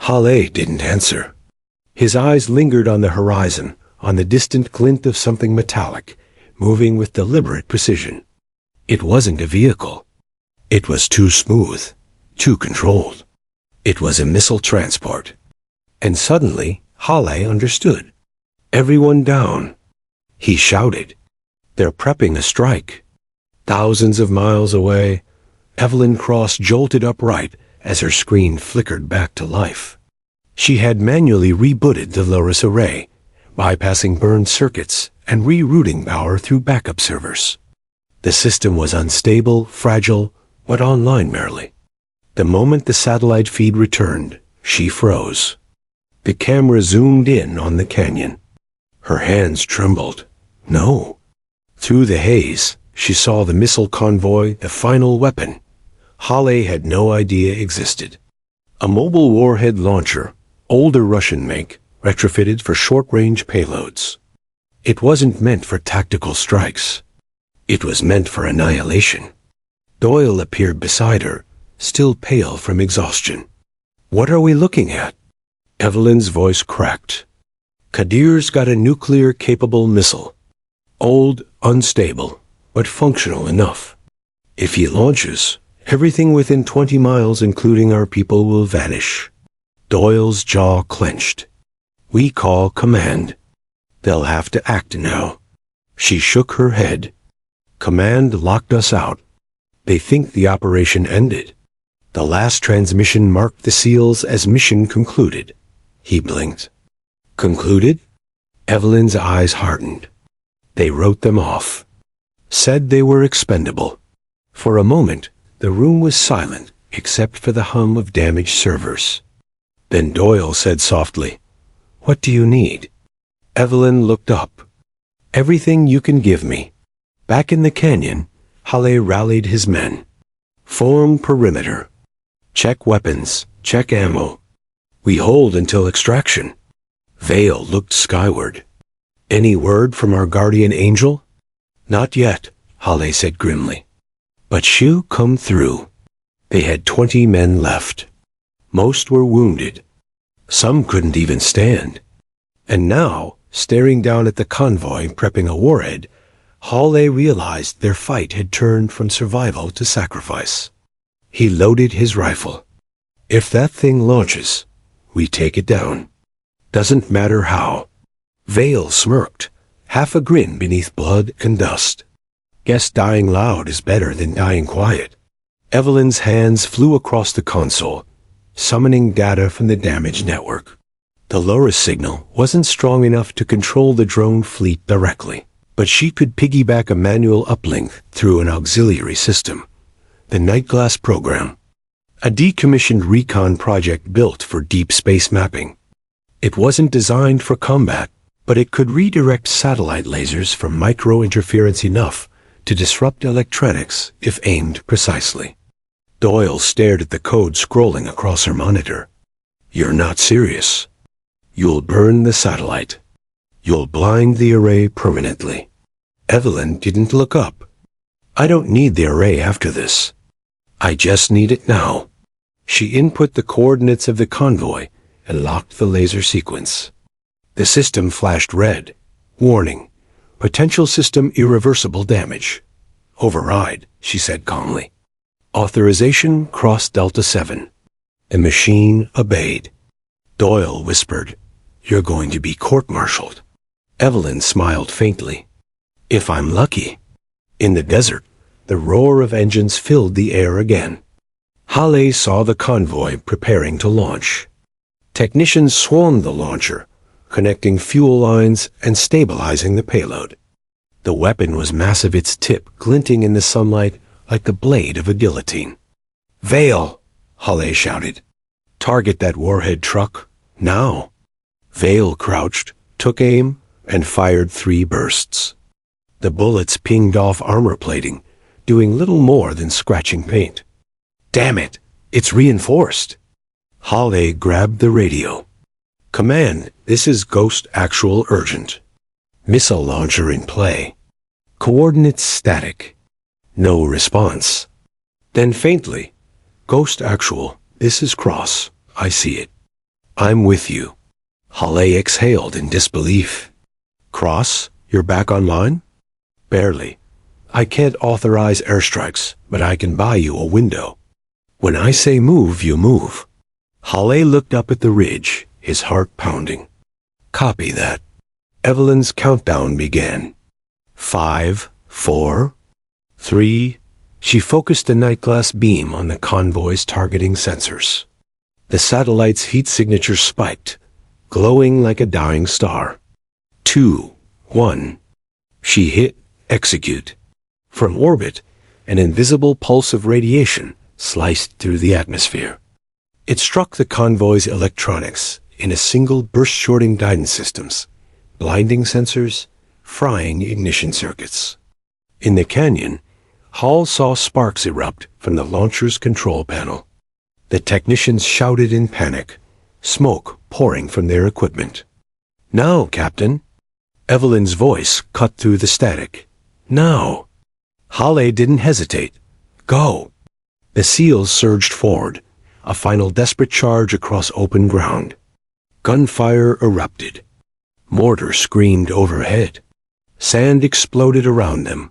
Hawley didn't answer. His eyes lingered on the horizon, on the distant glint of something metallic, moving with deliberate precision. It wasn't a vehicle. It was too smooth, too controlled. It was a missile transport. And suddenly, Hawley understood. "Everyone down," he shouted. "They're prepping a strike." Thousands of miles away, Evelyn Cross jolted upright as her screen flickered back to life. She had manually rebooted the Loris array, bypassing burned circuits and rerouting power through backup servers. The system was unstable, fragile, but online merely. The moment the satellite feed returned, she froze. The camera zoomed in on the canyon. Her hands trembled. No. Through the haze, she saw the missile convoy, the final weapon Hale had no idea existed. A mobile warhead launcher, older Russian make, retrofitted for short-range payloads. It wasn't meant for tactical strikes. It was meant for annihilation. Doyle appeared beside her, still pale from exhaustion. "What are we looking at?" Evelyn's voice cracked. "Kadir's got a nuclear-capable missile. Old, unstable, but functional enough. If he launches, everything within 20 miles, including our people, will vanish." Doyle's jaw clenched. "We call command. They'll have to act now." She shook her head. "Command locked us out. They think the operation ended." The last transmission marked the SEALs as mission concluded. He blinked. "Concluded?" Evelyn's eyes hardened. "They wrote them off. Said they were expendable." For a moment, the room was silent, except for the hum of damaged servers. Then Doyle said softly, "What do you need?" Evelyn looked up. "Everything you can give me." Back in the canyon, Hale rallied his men. "Form perimeter. Check weapons, check ammo. We hold until extraction." Vale looked skyward. "Any word from our guardian angel?" "Not yet," Hale said grimly. "But she'll come through." They had 20 men left. Most were wounded. Some couldn't even stand. And now, staring down at the convoy prepping a warhead, Hale realized their fight had turned from survival to sacrifice. He loaded his rifle. "If that thing launches, we take it down. Doesn't matter how." Vale smirked, half a grin beneath blood and dust. "Guess dying loud is better than dying quiet." Evelyn's hands flew across the console, summoning data from the damaged network. The Loris signal wasn't strong enough to control the drone fleet directly, but she could piggyback a manual uplink through an auxiliary system. The Nightglass program, a decommissioned recon project built for deep space mapping. It wasn't designed for combat, but it could redirect satellite lasers from micro-interference enough to disrupt electronics if aimed precisely. Doyle stared at the code scrolling across her monitor. "You're not serious. You'll burn the satellite. You'll blind the array permanently." Evelyn didn't look up. "I don't need the array after this. I just need it now." She input the coordinates of the convoy and locked the laser sequence. The system flashed red. "Warning. Potential system irreversible damage." "Override," she said calmly. "Authorization cross Delta 7. The machine obeyed. Doyle whispered, "You're going to be court-martialed." Evelyn smiled faintly. "If I'm lucky." In the desert, the roar of engines filled the air again. Hale saw the convoy preparing to launch. Technicians swarmed the launcher, connecting fuel lines and stabilizing the payload. The weapon was massive, its tip glinting in the sunlight like the blade of a guillotine. "Vale!" Hale shouted. "Target that warhead truck, now." Vale crouched, took aim, and fired 3 bursts. The bullets pinged off armor plating, doing little more than scratching paint. "Damn it! It's reinforced!" Hale grabbed the radio. "Command, this is Ghost Actual Urgent. Missile launcher in play. Coordinates static. No response." Then faintly, "Ghost Actual, this is Cross. I see it. I'm with you." Hale exhaled in disbelief. "Cross, you're back online?" "Barely. I can't authorize airstrikes, but I can buy you a window. When I say move, you move." Hale looked up at the ridge, his heart pounding. "Copy that." Evelyn's countdown began. 5, 4, 3. She focused a nightglass beam on the convoy's targeting sensors. The satellite's heat signature spiked, glowing like a dying star. 2, 1. She hit execute. From orbit, an invisible pulse of radiation sliced through the atmosphere. It struck the convoy's electronics in a single burst, shorting guidance systems, blinding sensors, frying ignition circuits. In the canyon, Hall saw sparks erupt from the launcher's control panel. The technicians shouted in panic, smoke pouring from their equipment. "Now, Captain!" Evelyn's voice cut through the static. "Now!" Hale didn't hesitate. "Go!" The SEALs surged forward, a final desperate charge across open ground. Gunfire erupted. Mortar screamed overhead. Sand exploded around them,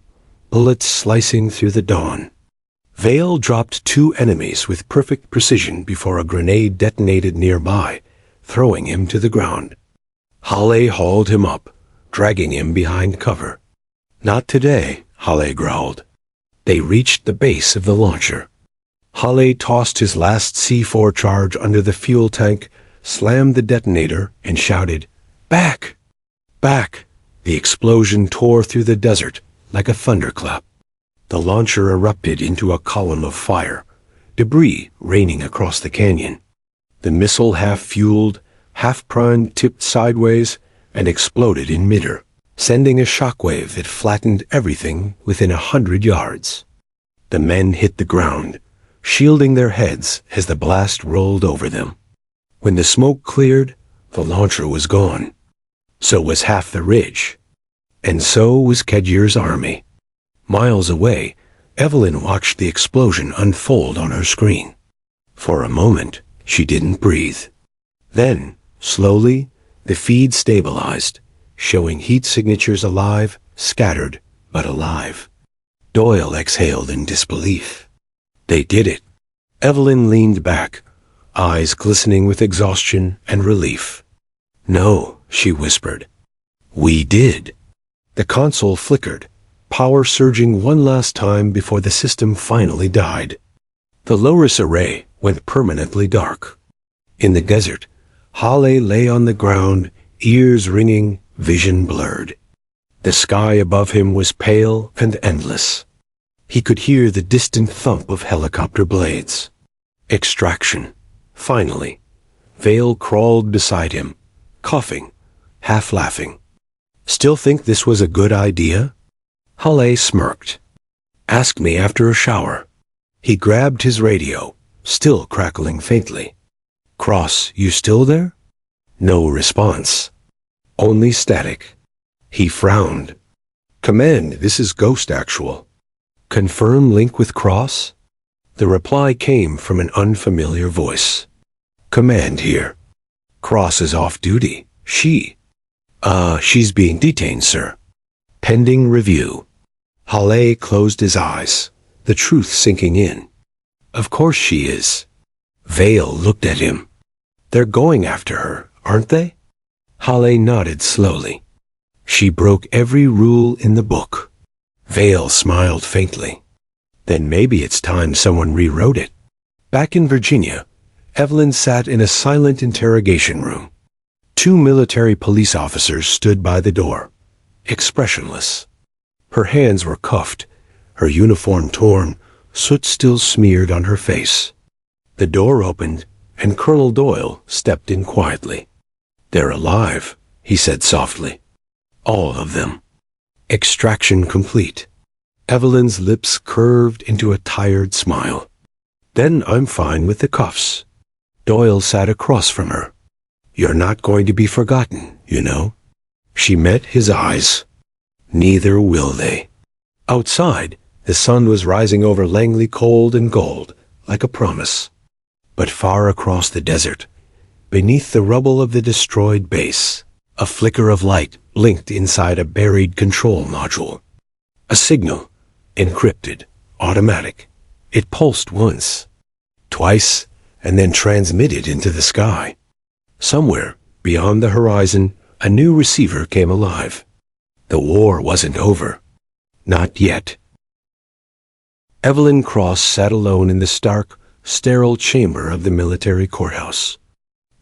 bullets slicing through the dawn. Vale dropped 2 enemies with perfect precision before a grenade detonated nearby, throwing him to the ground. Hale hauled him up, dragging him behind cover. "Not today," Hale growled. They reached the base of the launcher. Hale tossed his last C4 charge under the fuel tank, slammed the detonator, and shouted, "Back! Back!" The explosion tore through the desert like a thunderclap. The launcher erupted into a column of fire, debris raining across the canyon. The missile, half-fueled, half-primed, tipped sideways and exploded in midair, sending a shockwave that flattened everything within 100 yards. The men hit the ground, shielding their heads as the blast rolled over them. When the smoke cleared, the launcher was gone. So was half the ridge. And so was Kedgier's army. Miles away, Evelyn watched the explosion unfold on her screen. For a moment, she didn't breathe. Then, slowly, the feed stabilized, showing heat signatures alive, scattered, but alive. Doyle exhaled in disbelief. They did it. Evelyn leaned back, eyes glistening with exhaustion and relief. "No," she whispered. "We did." The console flickered, power surging one last time before the system finally died. The Loris array went permanently dark. In the desert, Hale lay on the ground, ears ringing, vision blurred. The sky above him was pale and endless. He could hear the distant thump of helicopter blades. Extraction. Finally, Vale crawled beside him, coughing, half laughing. "Still think this was a good idea?" Hale smirked. "Ask me after a shower." He grabbed his radio, still crackling faintly. "Cross, you still there?" No response. Only static. He frowned. "Command, this is Ghost Actual. Confirm link with Cross?" The reply came from an unfamiliar voice. "Command here. Cross is off duty. She's being detained, sir. Pending review." Hale closed his eyes, the truth sinking in. "Of course she is." Vale looked at him. "They're going after her, aren't they?" Hale nodded slowly. "She broke every rule in the book." Vale smiled faintly. "Then maybe it's time someone rewrote it." Back in Virginia, Evelyn sat in a silent interrogation room. 2 military police officers stood by the door, expressionless. Her hands were cuffed, her uniform torn, soot still smeared on her face. The door opened, and Colonel Doyle stepped in quietly. "They're alive," he said softly. "All of them. Extraction complete." Evelyn's lips curved into a tired smile. "Then I'm fine with the cuffs." Doyle sat across from her. "You're not going to be forgotten, you know." She met his eyes. Neither will they. Outside, the sun was rising over Langley cold and gold, like a promise. But far across the desert, beneath the rubble of the destroyed base, a flicker of light blinked inside a buried control module. A signal, encrypted, automatic. It pulsed once, twice, and then transmitted into the sky. Somewhere, beyond the horizon, a new receiver came alive. The war wasn't over. Not yet. Evelyn Cross sat alone in the stark, sterile chamber of the military courthouse.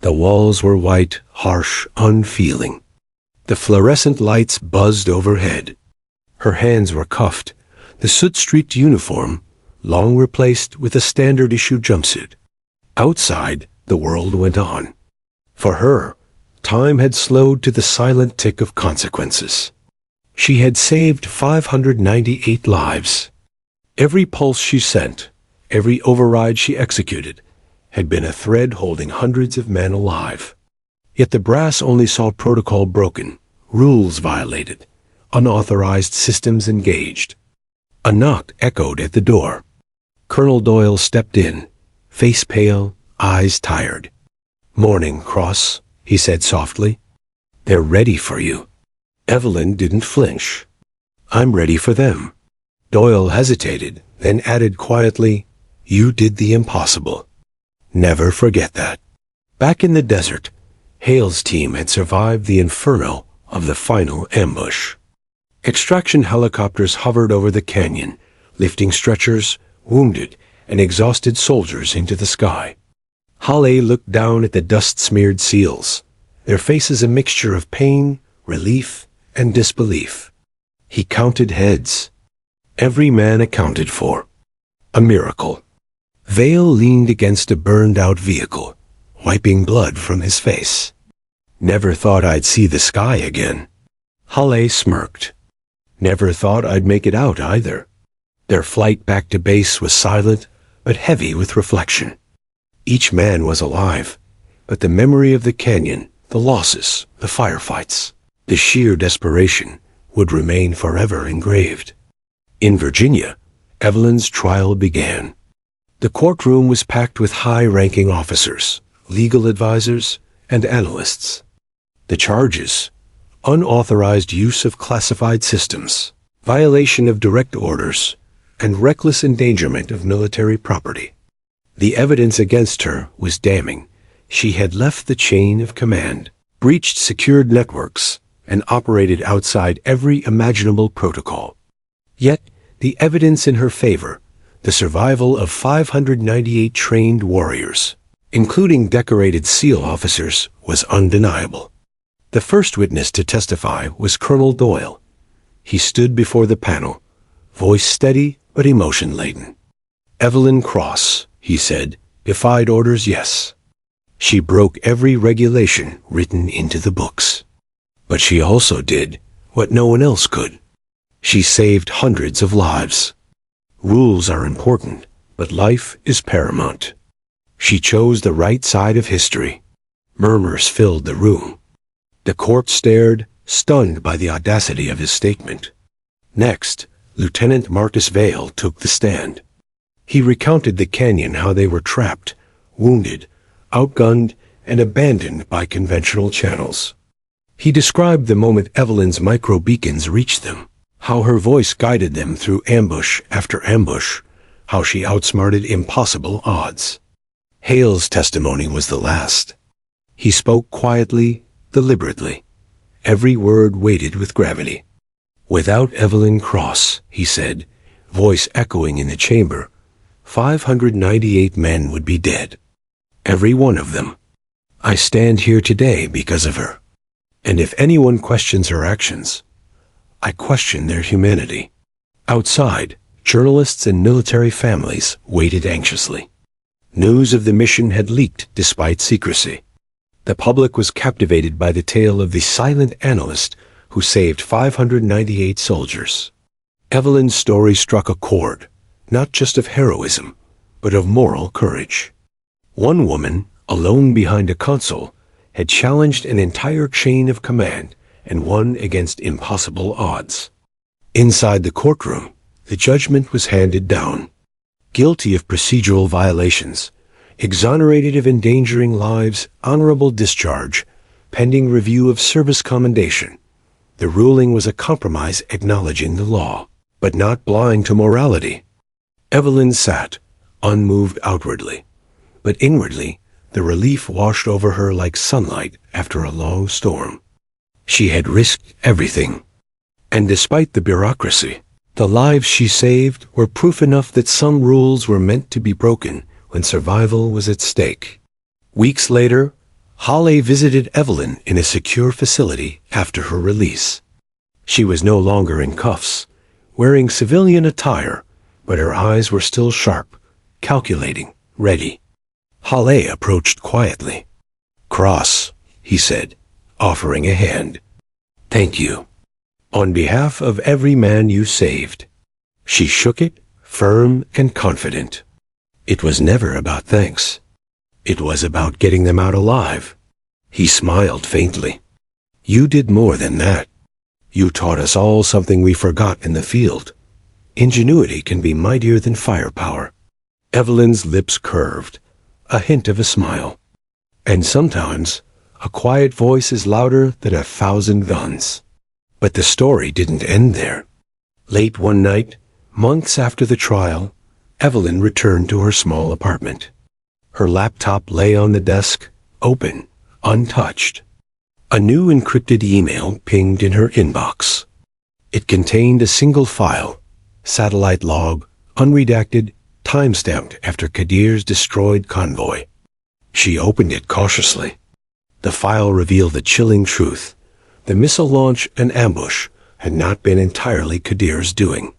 The walls were white, harsh, unfeeling. The fluorescent lights buzzed overhead. Her hands were cuffed, the soot-streaked uniform, long replaced with a standard-issue jumpsuit. Outside, the world went on. For her, time had slowed to the silent tick of consequences. She had saved 598 lives. Every pulse she sent, every override she executed, had been a thread holding hundreds of men alive. Yet the brass only saw protocol broken, rules violated, unauthorized systems engaged. A knock echoed at the door. Colonel Doyle stepped in, face pale, eyes tired. "Morning, Cross," he said softly. "They're ready for you." Evelyn didn't flinch. "I'm ready for them." Doyle hesitated, then added quietly, "You did the impossible. Never forget that." Back in the desert, Hale's team had survived the inferno of the final ambush. Extraction helicopters hovered over the canyon, lifting stretchers, wounded, and exhausted soldiers into the sky. Hale looked down at the dust-smeared SEALs, their faces a mixture of pain, relief, and disbelief. He counted heads. Every man accounted for. A miracle. Vale leaned against a burned-out vehicle, wiping blood from his face. "Never thought I'd see the sky again." Hale smirked. "Never thought I'd make it out either." Their flight back to base was silent, but heavy with reflection. Each man was alive, but the memory of the canyon, the losses, the firefights, the sheer desperation would remain forever engraved. In Virginia, Evelyn's trial began. The courtroom was packed with high-ranking officers, legal advisors, and analysts. The charges: unauthorized use of classified systems, violation of direct orders, and reckless endangerment of military property. The evidence against her was damning. She had left the chain of command, breached secured networks, and operated outside every imaginable protocol. Yet, the evidence in her favor, the survival of 598 trained warriors, including decorated SEAL officers, was undeniable. The first witness to testify was Colonel Doyle. He stood before the panel, voice steady but emotion-laden. "Evelyn Cross," he said, "defied orders, yes. She broke every regulation written into the books. But she also did what no one else could. She saved hundreds of lives. Rules are important, but life is paramount. She chose the right side of history." Murmurs filled the room. The court stared, stunned by the audacity of his statement. Next, Lieutenant Marcus Vale took the stand. He recounted the canyon, how they were trapped, wounded, outgunned, and abandoned by conventional channels. He described the moment Evelyn's micro-beacons reached them, how her voice guided them through ambush after ambush, how she outsmarted impossible odds. Hale's testimony was the last. He spoke quietly, deliberately. Every word weighted with gravity. "Without Evelyn Cross," he said, voice echoing in the chamber, 598 men would be dead. Every one of them. I stand here today because of her. And if anyone questions her actions, I question their humanity." Outside, journalists and military families waited anxiously. News of the mission had leaked despite secrecy. The public was captivated by the tale of the silent analyst who saved 598 soldiers. Evelyn's story struck a chord, not just of heroism, but of moral courage. One woman, alone behind a console, had challenged an entire chain of command and won against impossible odds. Inside the courtroom, the judgment was handed down. Guilty of procedural violations, exonerated of endangering lives, honorable discharge, pending review of service commendation. The ruling was a compromise acknowledging the law, but not blind to morality. Evelyn sat, unmoved outwardly, but inwardly, the relief washed over her like sunlight after a long storm. She had risked everything. And despite the bureaucracy, the lives she saved were proof enough that some rules were meant to be broken when survival was at stake. Weeks later, Hale visited Evelyn in a secure facility after her release. She was no longer in cuffs, wearing civilian attire, but her eyes were still sharp, calculating, ready. Hale approached quietly. "Cross," he said, offering a hand. "Thank you." On behalf of every man you saved. She shook it, firm and confident. It was never about thanks. It was about getting them out alive. He smiled faintly. You did more than that. You taught us all something we forgot in the field. Ingenuity can be mightier than firepower. Evelyn's lips curved, a hint of a smile. And sometimes, a quiet voice is louder than 1,000 guns. But the story didn't end there. Late one night, months after the trial, Evelyn returned to her small apartment. Her laptop lay on the desk, open, untouched. A new encrypted email pinged in her inbox. It contained a single file, satellite log, unredacted, time-stamped after Kadir's destroyed convoy. She opened it cautiously. The file revealed the chilling truth. The missile launch and ambush had not been entirely Kadir's doing.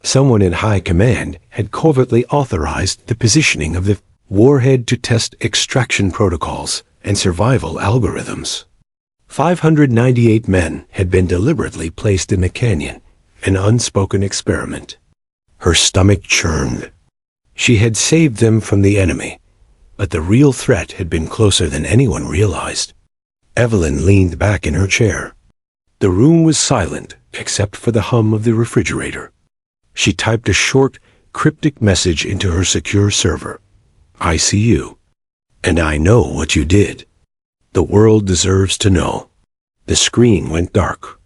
Someone in high command had covertly authorized the positioning of the warhead to test extraction protocols and survival algorithms. 598 men had been deliberately placed in the canyon, an unspoken experiment. Her stomach churned. She had saved them from the enemy, but the real threat had been closer than anyone realized. Evelyn leaned back in her chair. The room was silent except for the hum of the refrigerator. She typed a short, cryptic message into her secure server. I see you, and I know what you did. The world deserves to know. The screen went dark.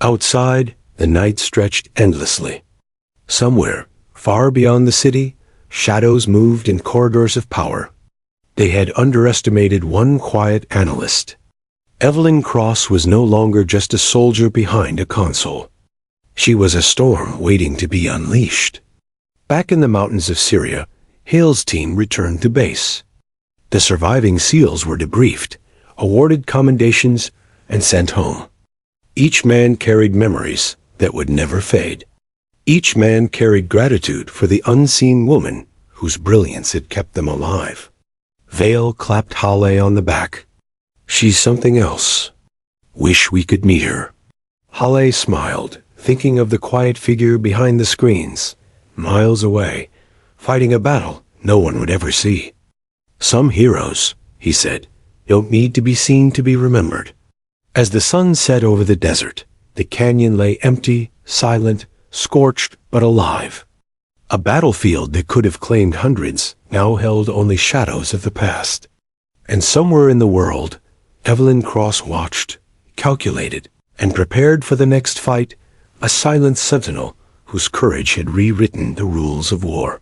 Outside, the night stretched endlessly. Somewhere, far beyond the city, shadows moved in corridors of power. They had underestimated one quiet analyst. Evelyn Cross was no longer just a soldier behind a console. She was a storm waiting to be unleashed. Back in the mountains of Syria, Hale's team returned to base. The surviving SEALs were debriefed, awarded commendations, and sent home. Each man carried memories that would never fade. Each man carried gratitude for the unseen woman whose brilliance had kept them alive. Vale clapped Hale on the back. She's something else. Wish we could meet her. Hale smiled, thinking of the quiet figure behind the screens, miles away, fighting a battle no one would ever see. Some heroes, he said, don't need to be seen to be remembered. As the sun set over the desert, the canyon lay empty, silent, scorched but alive. A battlefield that could have claimed hundreds now held only shadows of the past. And somewhere in the world, Evelyn Cross watched, calculated, and prepared for the next fight, a silent sentinel whose courage had rewritten the rules of war.